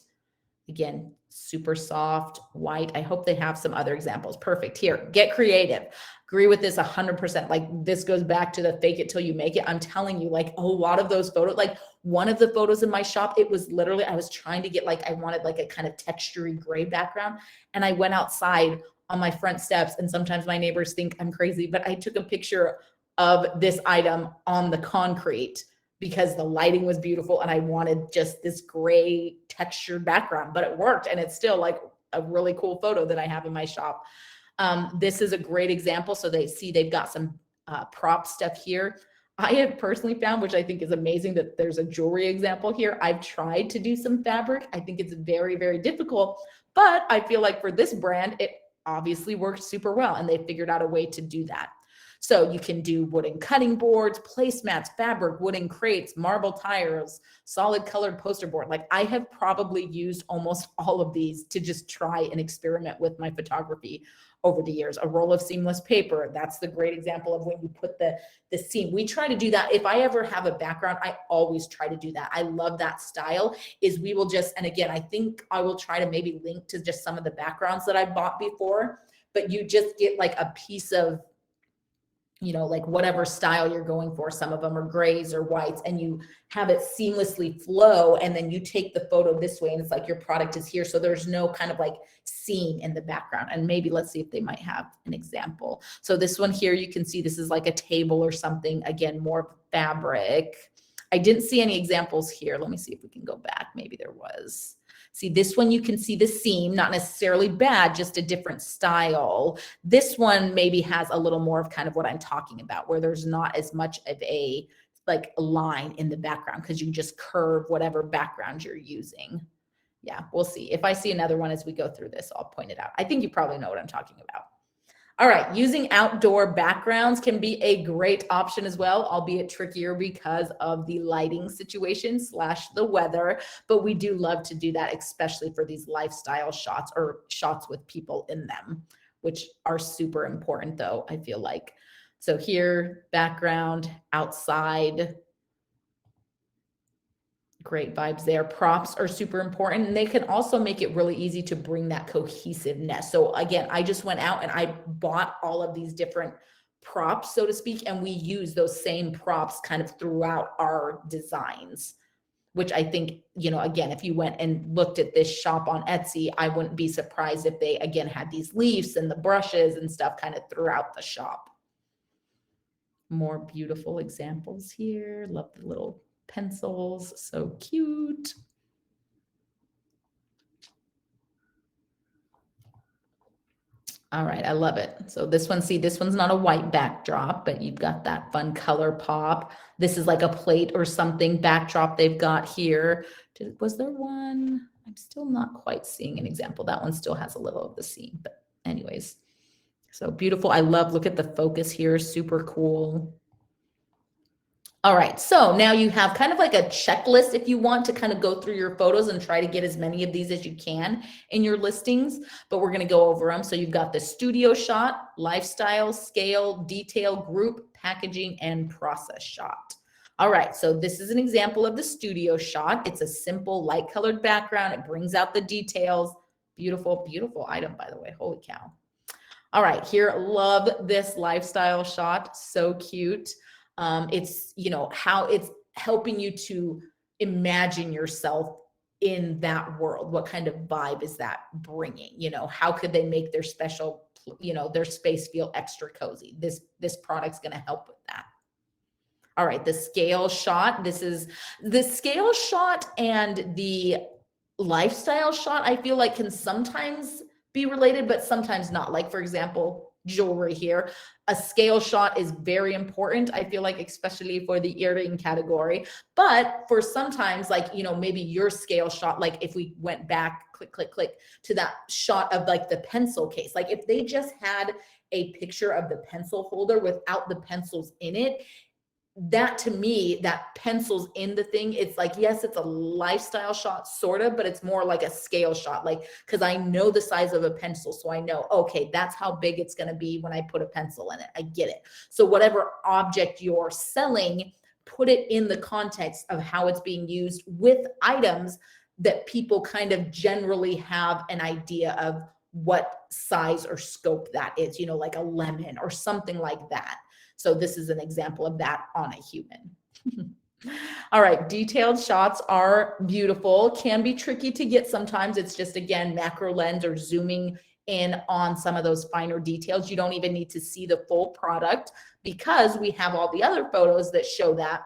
Again, super soft, white. I hope they have some other examples. Perfect. Here, get creative. Agree with this 100%. Like this goes back to the fake it till you make it. I'm telling you, like a lot of those photos, like one of the photos in my shop, it was literally, I was trying to get like, I wanted like a kind of textury gray background. And I went outside on my front steps, and sometimes my neighbors think I'm crazy, but I took a picture of this item on the concrete because the lighting was beautiful and I wanted just this gray textured background, but it worked. And it's still like a really cool photo that I have in my shop. This is a great example. So they've got some prop stuff here. I have personally found, which I think is amazing, that there's a jewelry example here. I've tried to do some fabric. I think it's very, very difficult, but I feel like for this brand, it obviously worked super well, and they figured out a way to do that. So you can do wooden cutting boards, placemats, fabric, wooden crates, marble tiles, solid colored poster board. Like I have probably used almost all of these to just try and experiment with my photography over the years. A roll of seamless paper. That's the great example of when you put the seam. We try to do that. If I ever have a background, I always try to do that. I love that style. Is we will just, and again, I think I will try to maybe link to just some of the backgrounds that I bought before, but you just get like a piece of, you know, like whatever style you're going for. Some of them are grays or whites, and you have it seamlessly flow. And then you take the photo this way and it's like your product is here. So there's no kind of like seam in the background. And maybe let's see if they might have an example. So this one here, you can see this is like a table or something. Again, more fabric. I didn't see any examples here. Let me see if we can go back. Maybe there was. See, this one, you can see the seam, not necessarily bad, just a different style. This one maybe has a little more of kind of what I'm talking about, where there's not as much of a like a line in the background because you just curve whatever background you're using. Yeah, we'll see. If I see another one as we go through this, I'll point it out. I think you probably know what I'm talking about. All right, using outdoor backgrounds can be a great option as well, albeit trickier because of the lighting situation / the weather, but we do love to do that, especially for these lifestyle shots or shots with people in them, which are super important though, I feel like. So here, background, outside, great vibes there. Props are super important, and they can also make it really easy to bring that cohesiveness. So again, I just went out and I bought all of these different props, so to speak, and we use those same props kind of throughout our designs, which I think, you know, again, if you went and looked at this shop on Etsy, I wouldn't be surprised if they, again, had these leaves and the brushes and stuff kind of throughout the shop. More beautiful examples here. Love the little pencils, so cute. All right, I love it. So this one, see, this one's not a white backdrop, but you've got that fun color pop. This is like a plate or something backdrop they've got here. Was there one? I'm still not quite seeing an example. That one still has a little of the seam, but anyways, so beautiful. I love, look at the focus here, super cool. All right, so now you have kind of like a checklist if you want to kind of go through your photos and try to get as many of these as you can in your listings, but we're going to go over them. So you've got the studio shot, lifestyle, scale, detail, group, packaging, and process shot. All right, so this is an example of the studio shot. It's a simple light colored background. It brings out the details. Beautiful, beautiful item, by the way. Holy cow. All right, here, love this lifestyle shot. So cute. It's, you know, how it's helping you to imagine yourself in that world. What kind of vibe is that bringing? You know, how could they make their special, you know, their space feel extra cozy? This product's going to help with that. All right, the scale shot. This is the scale shot and the lifestyle shot. I feel like can sometimes be related, but sometimes not. Like, for example, jewelry here. A scale shot is very important, I feel like, especially for the earring category. But for sometimes, like, you know, maybe your scale shot, like if we went back, click, click, click to that shot of like the pencil case, like if they just had a picture of the pencil holder without the pencils in it, that to me, that pencils in the thing, it's like, yes, it's a lifestyle shot sort of, but it's more like a scale shot, like, because I know the size of a pencil, so I know, okay, that's how big it's going to be when I put a pencil in it. I get it. So whatever object you're selling, put it in the context of how it's being used with items that people kind of generally have an idea of what size or scope that is, you know, like a lemon or something like that. So this is an example of that on a human. All right, detailed shots are beautiful, can be tricky to get sometimes. It's just, again, macro lens or zooming in on some of those finer details. You don't even need to see the full product because we have all the other photos that show that.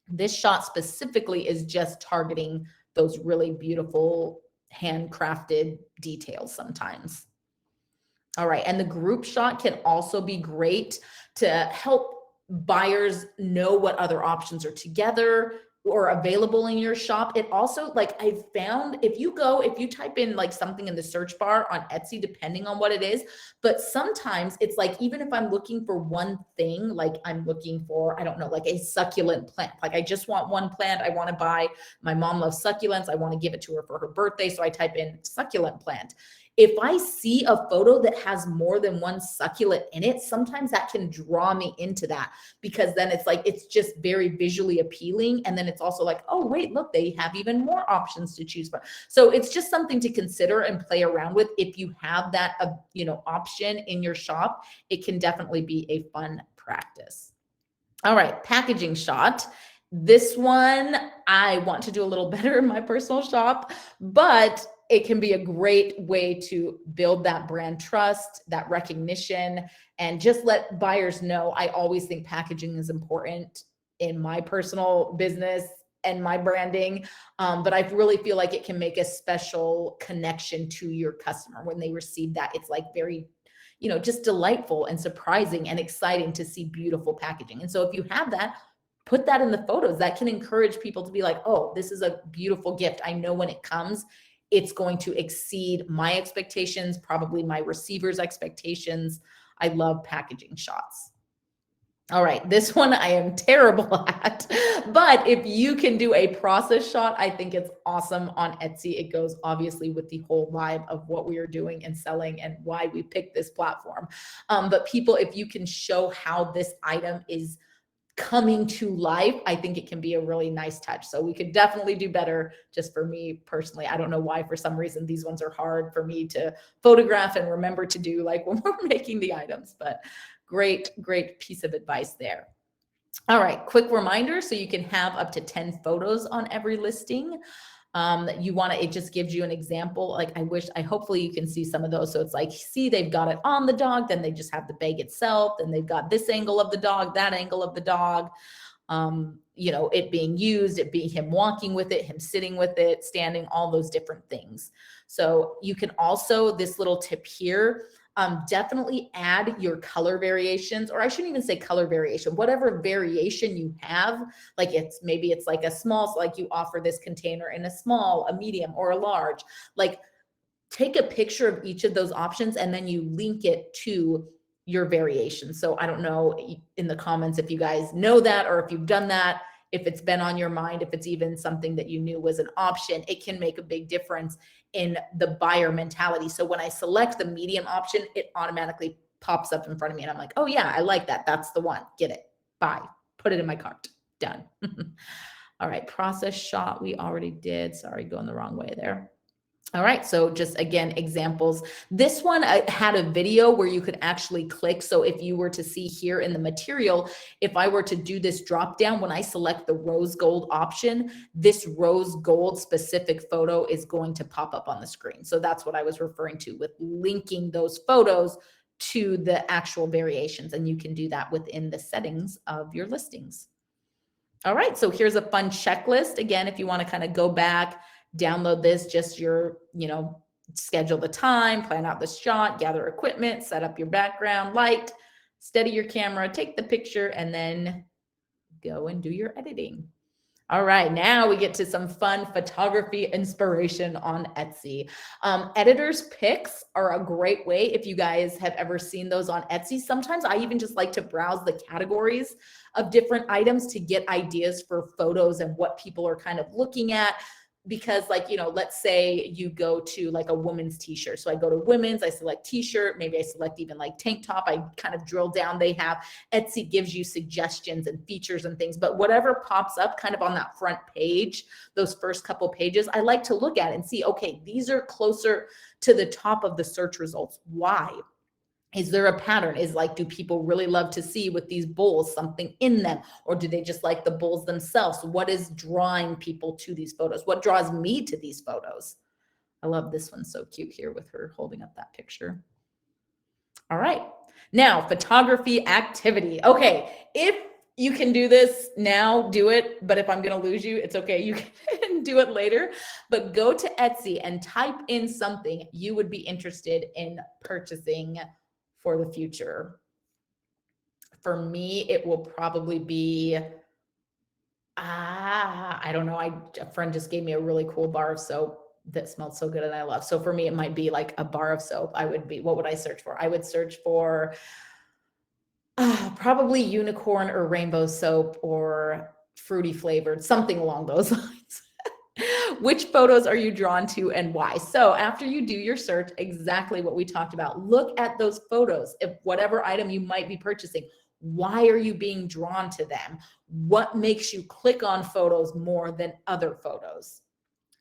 This shot specifically is just targeting those really beautiful handcrafted details sometimes. All right, and the group shot can also be great to help buyers know what other options are together or available in your shop. It also, like I've found, if you type in like something in the search bar on Etsy, depending on what it is, but sometimes it's like, even if I'm looking for one thing, like I'm looking for, I don't know, like a succulent plant, like I just want one plant I want to buy. My mom loves succulents. I want to give it to her for her birthday. So I type in succulent plant. If I see a photo that has more than one succulent in it, sometimes that can draw me into that, because then it's like, it's just very visually appealing. And then it's also like, oh, wait, look, they have even more options to choose from. So it's just something to consider and play around with. If you have that, option in your shop, it can definitely be a fun practice. All right, packaging shot. This one, I want to do a little better in my personal shop, but it can be a great way to build that brand trust, that recognition, and just let buyers know. I always think packaging is important in my personal business and my branding, but I really feel like it can make a special connection to your customer when they receive that. It's like very, just delightful and surprising and exciting to see beautiful packaging. And so if you have that, put that in the photos. That can encourage people to be like, oh, this is a beautiful gift. I know when it comes, it's going to exceed my expectations, probably my receiver's expectations. I love packaging shots. All right, this one I am terrible at, but if you can do a process shot, I think it's awesome on Etsy. It goes obviously with the whole vibe of what we are doing and selling and why we picked this platform. But people, if you can show how this item is coming to life, I think it can be a really nice touch. So we could definitely do better. Just for me personally, I don't know why, for some reason, these ones are hard for me to photograph and remember to do, like when we're making the items, but great piece of advice there. All right, quick reminder. So you can have up to 10 photos on every listing. It just gives you an example. Like hopefully you can see some of those. So it's like, see, they've got it on the dog, then they just have the bag itself, then they've got this angle of the dog, that angle of the dog, it being used, it being him walking with it, him sitting with it, standing, all those different things. So you can also, this little tip here, definitely add your color variations, or I shouldn't even say color variation, whatever variation you have, like maybe it's like a small, so like you offer this container in a small, a medium, or a large, like take a picture of each of those options and then you link it to your variation. So I don't know in the comments if you guys know that, or if you've done that, if it's been on your mind, if it's even something that you knew was an option. It can make a big difference in the buyer mentality. So when I select the medium option, it automatically pops up in front of me and I'm like, oh yeah, I like that. That's the one. Get it. Buy. Put it in my cart. Done. All right. Process shot. We already did. Sorry, going the wrong way there. All right, so just again, examples. This one I had a video where you could actually click. So if you were to see here in the material, if I were to do this drop down, when I select the rose gold option, this rose gold specific photo is going to pop up on the screen. So that's what I was referring to with linking those photos to the actual variations. And you can do that within the settings of your listings. All right, so here's a fun checklist. Again, if you want to kind of go back, download this, just your, schedule the time, plan out the shot, gather equipment, set up your background light, steady your camera, take the picture, and then go and do your editing. All right, now we get to some fun photography inspiration on Etsy. Editors picks are a great way if you guys have ever seen those on Etsy. Sometimes I even just like to browse the categories of different items to get ideas for photos and what people are kind of looking at. Because let's say you go to like a women's t-shirt. So I go to women's, I select t-shirt, maybe I select even like tank top. I kind of drill down. They have, Etsy gives you suggestions and features and things, but whatever pops up kind of on that front page, those first couple pages, I like to look at and see, okay, these are closer to the top of the search results. Why? Is there a pattern? Do people really love to see with these bowls something in them? Or do they just like the bowls themselves? What is drawing people to these photos? What draws me to these photos? I love this one. So cute here with her holding up that picture. All right. Now, photography activity. Okay. If you can do this now, do it. But if I'm going to lose you, it's okay. You can do it later. But go to Etsy and type in something you would be interested in purchasing for the future. For me, it will probably be, I don't know. A friend just gave me a really cool bar of soap that smelled so good and I love. So for me, it might be like a bar of soap. What would I search for? I would search for probably unicorn or rainbow soap or fruity flavored, something along those lines. Which photos are you drawn to and why? So after you do your search, exactly what we talked about, look at those photos of whatever item you might be purchasing. Why are you being drawn to them? What makes you click on photos more than other photos?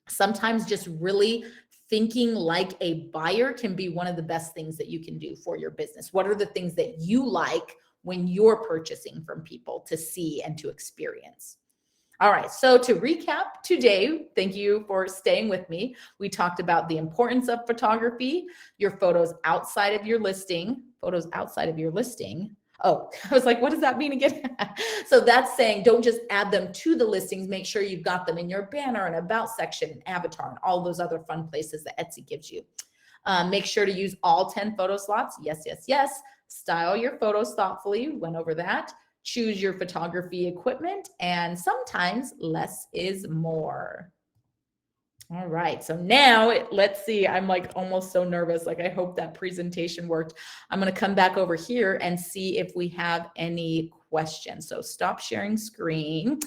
Sometimes just really thinking like a buyer can be one of the best things that you can do for your business. What are the things that you like when you're purchasing from people to see and to experience? All right, so to recap today, thank you for staying with me. We talked about the importance of photography, your photos outside of your listing, Oh, I was like, what does that mean again? So that's saying don't just add them to the listings, make sure you've got them in your banner and about section, and avatar, and all those other fun places that Etsy gives you. Make sure to use all 10 photo slots. Yes, yes, yes. Style your photos thoughtfully. Went over that. Choose your photography equipment, and sometimes less is more. All right, so now let's see. I'm like almost so nervous. Like I hope that presentation worked. I'm going to come back over here and see if we have any questions. So stop sharing screen.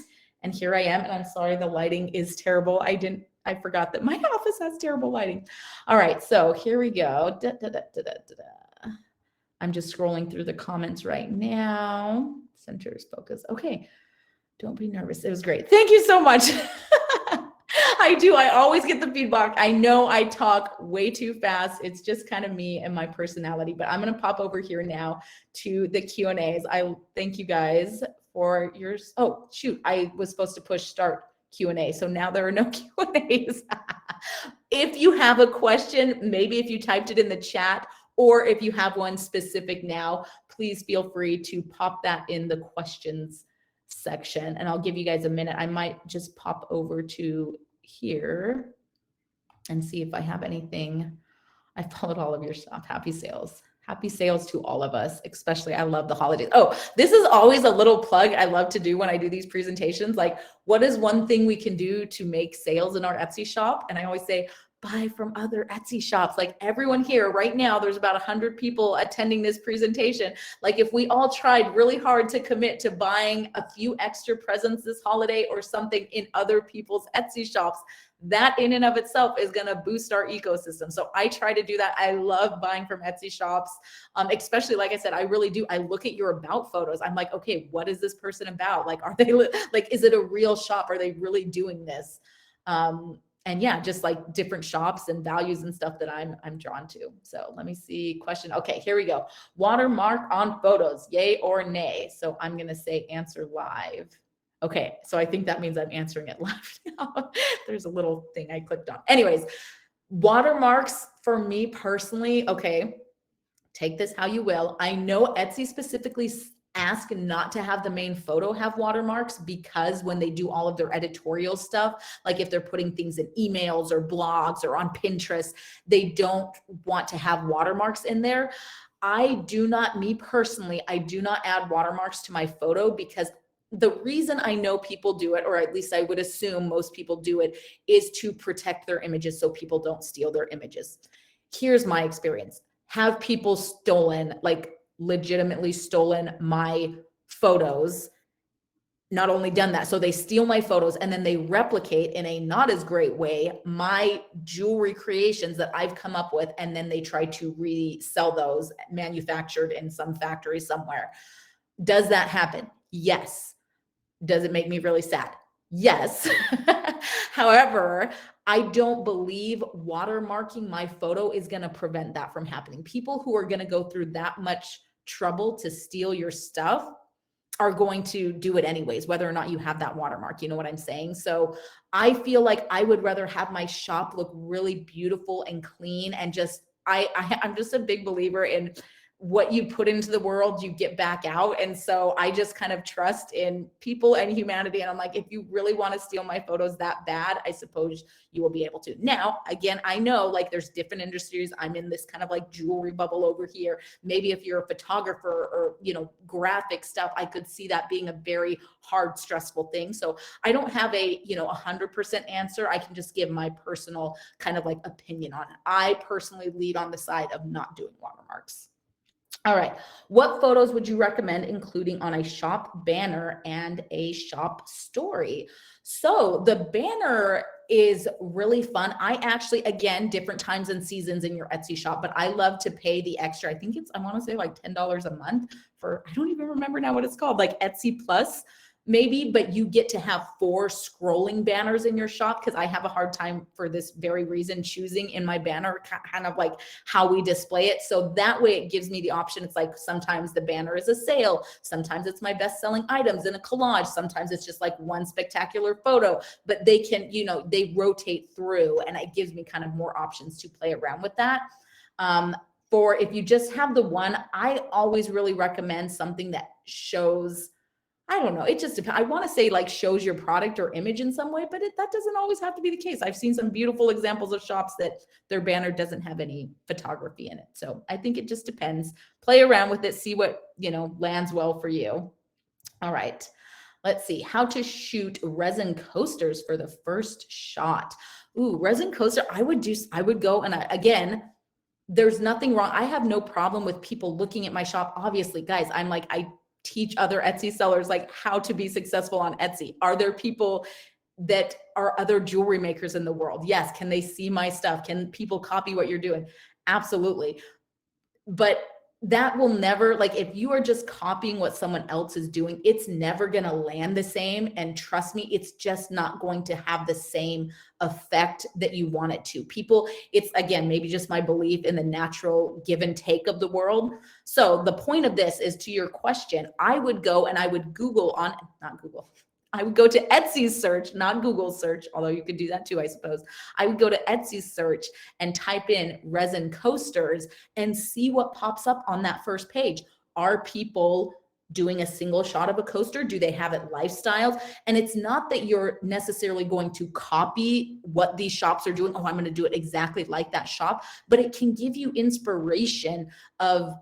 And here I am. And I'm sorry, the lighting is terrible. I forgot that my office has terrible lighting. All right, so here we go. I'm just scrolling through the comments right now. Centers focus. Okay, don't be nervous. It was great. Thank you so much. I always get the feedback. I know I talk way too fast. It's just kind of me and my personality, but I'm going to pop over here now to the Q&As. I thank you guys for yours. Oh, shoot. I was supposed to push start Q&A. So now there are no Q&As. If you have a question, maybe if you typed it in the chat, or if you have one specific now, please feel free to pop that in the questions section, and I'll give you guys a minute. I might just pop over to here and see if I have anything. I followed all of your stuff. Happy sales. Happy sales to all of us, especially I love the holidays. Oh, this is always a little plug I love to do when I do these presentations. Like, what is one thing we can do to make sales in our Etsy shop? And I always say, buy from other Etsy shops. Like everyone here right now, there's about 100 people attending this presentation. Like if we all tried really hard to commit to buying a few extra presents this holiday or something in other people's Etsy shops, that in and of itself is going to boost our ecosystem. So I try to do that. I love buying from Etsy shops, especially, like I said, I really do. I look at your about photos. I'm like, okay, what is this person about? Like, are they like, is it a real shop? Are they really doing this? And yeah, just like different shops and values and stuff that I'm drawn to. So let me see question. Okay, here we go. Watermark on photos, yay or nay? So I'm going to say answer live. Okay, so I think that means I'm answering it live now. There's a little thing I clicked on. Anyways, watermarks for me personally, okay, take this how you will. I know Etsy specifically ask not to have the main photo have watermarks because when they do all of their editorial stuff, like if they're putting things in emails or blogs or on Pinterest, they don't want to have watermarks in there. Me personally, I do not add watermarks to my photo because the reason I know people do it, or at least I would assume most people do it, is to protect their images so people don't steal their images. Here's my experience. Have people stolen, like legitimately stolen my photos, not only done that, so they steal my photos and then they replicate in a not as great way my jewelry creations that I've come up with, and then they try to resell those manufactured in some factory somewhere. Does that happen? Yes. Does it make me really sad? Yes. However, I don't believe watermarking my photo is going to prevent that from happening. People who are going to go through that much trouble to steal your stuff are going to do it anyways, whether or not you have that watermark. You know what I'm saying? So I feel like I would rather have my shop look really beautiful and clean, and just, I'm just a big believer in what you put into the world, you get back out. And so I just kind of trust in people and humanity. And I'm like, if you really want to steal my photos that bad, I suppose you will be able to. Now, again, I know like there's different industries. I'm in this kind of like jewelry bubble over here. Maybe if you're a photographer or, you know, graphic stuff, I could see that being a very hard, stressful thing. So I don't have a, you know, 100% answer. I can just give my personal kind of like opinion on it. I personally lead on the side of not doing watermarks. All right. What photos would you recommend including on a shop banner and a shop story? So the banner is really fun. I actually, again, different times and seasons in your Etsy shop, but I love to pay the extra. I think it's, I want to say like $10 a month for, I don't even remember now what it's called, like Etsy Plus maybe, but you get to have 4 scrolling banners in your shop, because I have a hard time for this very reason choosing in my banner kind of like how we display it. So that way it gives me the option. It's like sometimes the banner is a sale, sometimes it's my best-selling items in a collage, sometimes it's just like one spectacular photo, but they can, you know, they rotate through, and it gives me kind of more options to play around with that. For if you just have the one, I always really recommend something that shows, I don't know, it just depends. I want to say like shows your product or image in some way, but that doesn't always have to be the case. I've seen some beautiful examples of shops that their banner doesn't have any photography in it. So I think it just depends. Play around with it, see what, you know, lands well for you. All right. Let's see, how to shoot resin coasters for the first shot. Ooh, resin coaster. I would go, and again, there's nothing wrong. I have no problem with people looking at my shop. Obviously, guys, I'm like, I teach other Etsy sellers like how to be successful on Etsy. Are there people that are other jewelry makers in the world? Yes. Can they see my stuff? Can people copy what you're doing? Absolutely. But that will never, like, if you are just copying what someone else is doing, it's never going to land the same. And trust me, it's just not going to have the same effect that you want it to. People, it's again, maybe just my belief in the natural give and take of the world. So the point of this is, to your question, I would go and I would Google on, not Google, I would go to Etsy's search, not Google search, although you could do that too, I suppose. I would go to Etsy's search and type in resin coasters and see what pops up on that first page. Are people doing a single shot of a coaster? Do they have it lifestyles? And it's not that you're necessarily going to copy what these shops are doing. Oh, I'm going to do it exactly like that shop, but it can give you inspiration of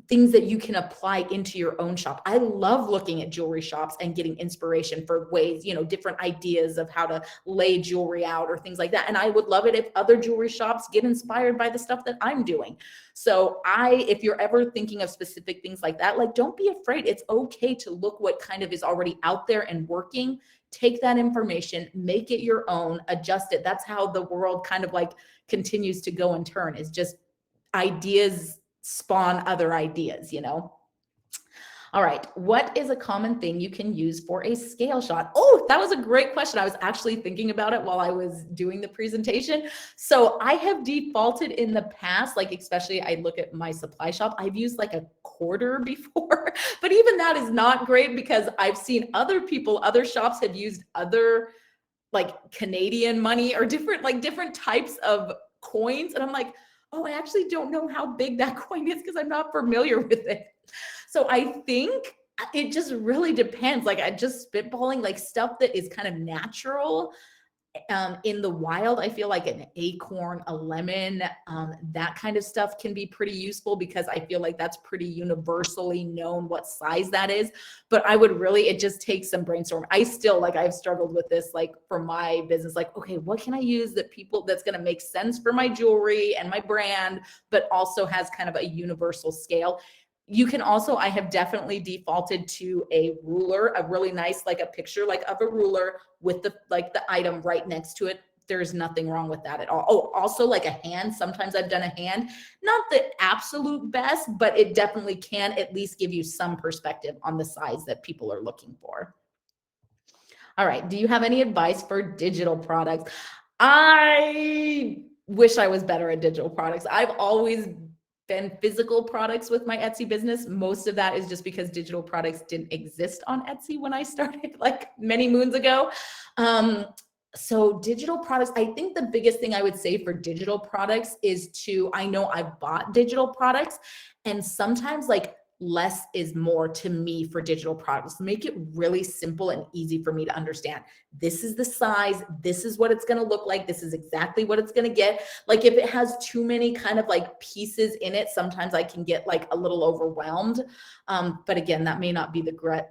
things that you can apply into your own shop. I love looking at jewelry shops and getting inspiration for ways, you know, different ideas of how to lay jewelry out or things like that. And I would love it if other jewelry shops get inspired by the stuff that I'm doing. So if you're ever thinking of specific things like that, like, don't be afraid. It's okay to look what kind of is already out there and working. Take that information, make it your own, adjust it. That's how the world kind of like continues to go and turn, is just ideas spawn other ideas, you know? All right. What is a common thing you can use for a scale shot? Oh, that was a great question. I was actually thinking about it while I was doing the presentation. So I have defaulted in the past, like, especially I look at my supply shop, I've used like a quarter before, but even that is not great, because I've seen other people, other shops have used other like Canadian money or different types of coins. And I'm like, oh, I actually don't know how big that coin is because I'm not familiar with it. So I think it just really depends. Like, I just spitballing, like stuff that is kind of natural in the wild. I feel like an acorn, a lemon, that kind of stuff can be pretty useful, because I feel like that's pretty universally known what size that is. But I would really, it just takes some brainstorm. I still, like, I've struggled with this, like for my business, like, okay, what can I use that's going to make sense for my jewelry and my brand, but also has kind of a universal scale. You can also, I have definitely defaulted to a ruler, a really nice, like a picture, like of a ruler with the item right next to it. There's nothing wrong with that at all. Oh, also like a hand. Sometimes I've done a hand, not the absolute best, but it definitely can at least give you some perspective on the size that people are looking for. All right. Do you have any advice for digital products? I wish I was better at digital products. I've always physical products with my Etsy business. Most of that is just because digital products didn't exist on Etsy when I started, like many moons ago. So digital products, I think the biggest thing I would say for digital products is I know I've bought digital products, and sometimes like less is more to me for digital products. Make it really simple and easy for me to understand. This is the size. This is what it's going to look like. This is exactly what it's going to get. Like if it has too many kind of like pieces in it, sometimes I can get like a little overwhelmed. But again, that may not be the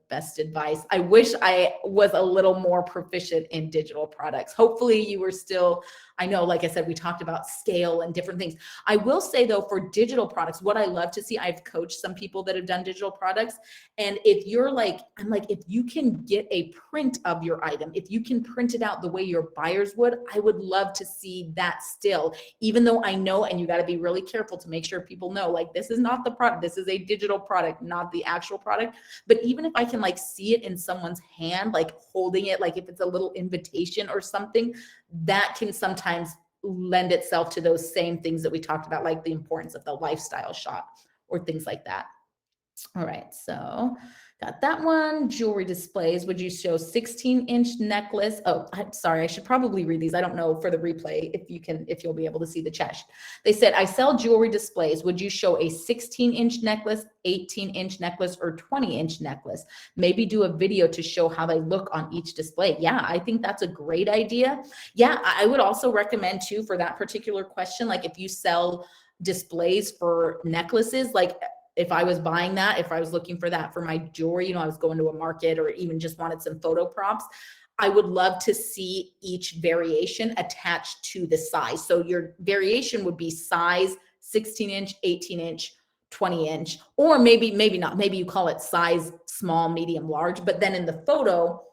best advice. I wish I was a little more proficient in digital products. Hopefully you were still, I know, like I said, we talked about scale and different things. I will say though, for digital products, what I love to see, I've coached some people that have done digital products. And if you're like, I'm like, if you can get a print of your item, if you can print it out the way your buyers would, I would love to see that still, even though I know, and you got to be really careful to make sure people know, like, this is not the product. This is a digital product, not the actual product. But even if I can like see it in someone's hand, like holding it, like if it's a little invitation or something, that can sometimes lend itself to those same things that we talked about, like the importance of the lifestyle shot or things like that. All right, so got that one. Jewelry displays. Would you show 16-inch necklace? Oh, I'm sorry. I should probably read these. I don't know for the replay if you'll be able to see the chat. They said, I sell jewelry displays. Would you show a 16-inch necklace, 18-inch necklace, or 20-inch necklace? Maybe do a video to show how they look on each display. Yeah, I think that's a great idea. Yeah, I would also recommend too, for that particular question, like if you sell displays for necklaces, like if I was buying that, if I was looking for that for my jewelry, you know, I was going to a market or even just wanted some photo props, I would love to see each variation attached to the size. So your variation would be size 16-inch, 18-inch, 20-inch, or maybe not. Maybe you call it size small, medium, large. But then in the photo,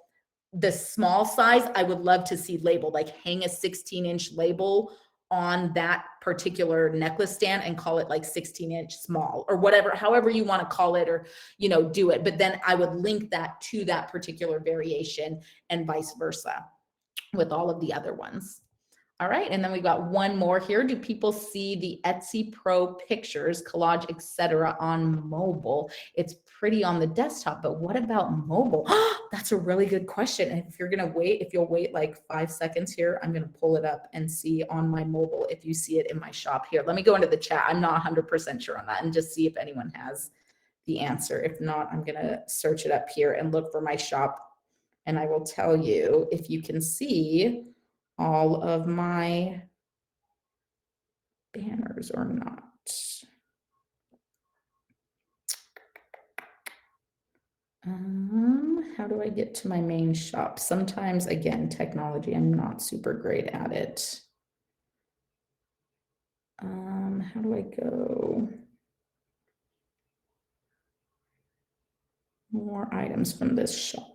the small size, I would love to see labeled, like hang a 16-inch label on that particular necklace stand and call it like 16-inch small or whatever, however you want to call it, or, you know, do it. But then I would link that to that particular variation and vice versa with all of the other ones. All right, and then we got one more here. Do people see the Etsy Pro pictures, collage, etc. on mobile? It's pretty on the desktop, but what about mobile? That's a really good question. And if you'll wait like 5 seconds here, I'm gonna pull it up and see on my mobile if you see it in my shop here. Let me go into the chat. I'm not 100% sure on that, and just see if anyone has the answer. If not, I'm gonna search it up here and look for my shop, and I will tell you if you can see all of my banners or not. How do I get to my main shop? Sometimes, again, technology, I'm not super great at it. How do I go? More items from this shop.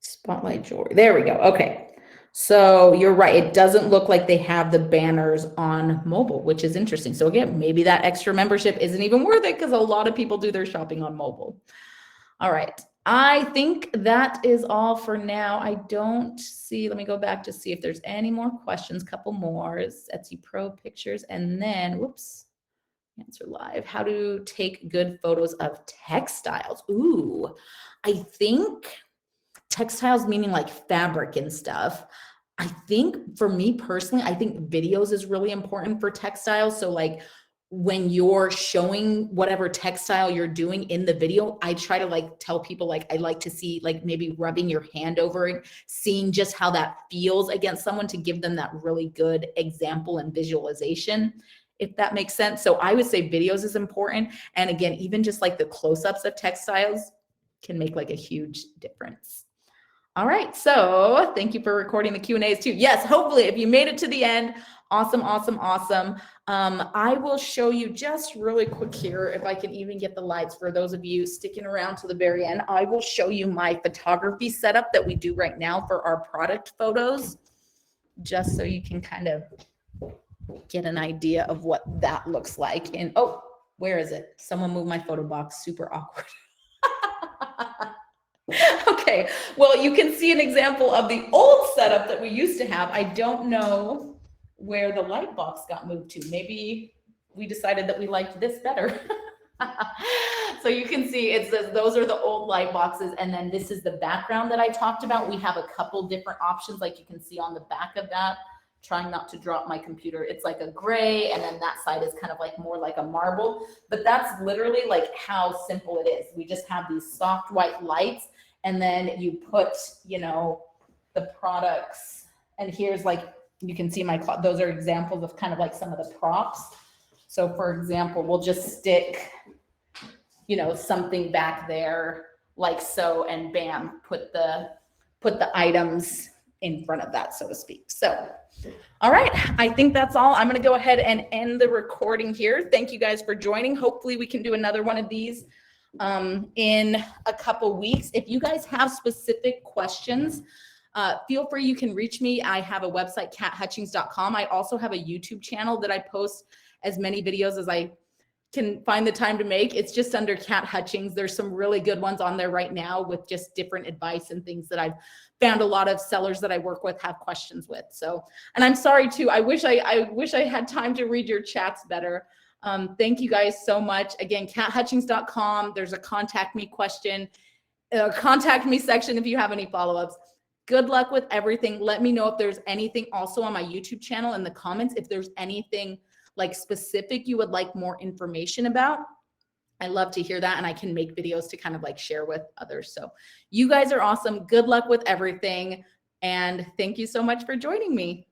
Spotlight jewelry. There we go. Okay. So you're right. It doesn't look like they have the banners on mobile, which is interesting. So again, maybe that extra membership isn't even worth it because a lot of people do their shopping on mobile. All right. I think that is all for now. I don't see, let me go back to see if there's any more questions. Couple more. Etsy Pro pictures. And then, whoops, answer live. How to take good photos of textiles. Ooh, I think textiles, meaning like fabric and stuff. I think for me personally, I think videos is really important for textiles. So like when you're showing whatever textile you're doing in the video, I try to like tell people, like, I like to see like maybe rubbing your hand over it, seeing just how that feels against someone to give them that really good example and visualization, if that makes sense. So I would say videos is important. And again, even just like the close-ups of textiles can make like a huge difference. All right, so thank you for recording the Q&As too. Yes, hopefully if you made it to the end, awesome, awesome, awesome. I will show you just really quick here, if I can even get the lights for those of you sticking around to the very end. I will show you my photography setup that we do right now for our product photos, just so you can kind of get an idea of what that looks like. And oh, where is it? Someone moved my photo box, super awkward. Okay, well, you can see an example of the old setup that we used to have. I don't know where the light box got moved to. Maybe we decided that we liked this better. So you can see it says those are the old light boxes, and then this is the background that I talked about. We have a couple different options, like you can see on the back of that. Trying not to drop my computer. It's like a gray, and then that side is kind of like more like a marble, but that's literally like how simple it is. We just have these soft white lights, and then you put, you know, the products, and here's like, you can see my, those are examples of kind of like some of the props. So for example, we'll just stick, you know, something back there like so, and bam, put the items in front of that, so to speak. So, all right, I think that's all. I'm going to go ahead and end the recording here. Thank you guys for joining. Hopefully we can do another one of these in a couple weeks. If you guys have specific questions, feel free, you can reach me. I have a website, cathutchings.com. I also have a YouTube channel that I post as many videos as I can find the time to make. It's just under Cat Hutchings. There's some really good ones on there right now with just different advice and things that I've found a lot of sellers that I work with have questions with. So, and I'm sorry too, I wish I had time to read your chats better. Thank you guys so much. Again, cathutchings.com. There's a contact me contact me section if you have any follow-ups. Good luck with everything. Let me know if there's anything also on my YouTube channel in the comments, if there's anything like specific you would like more information about. I love to hear that, and I can make videos to kind of like share with others. So you guys are awesome. Good luck with everything. And thank you so much for joining me.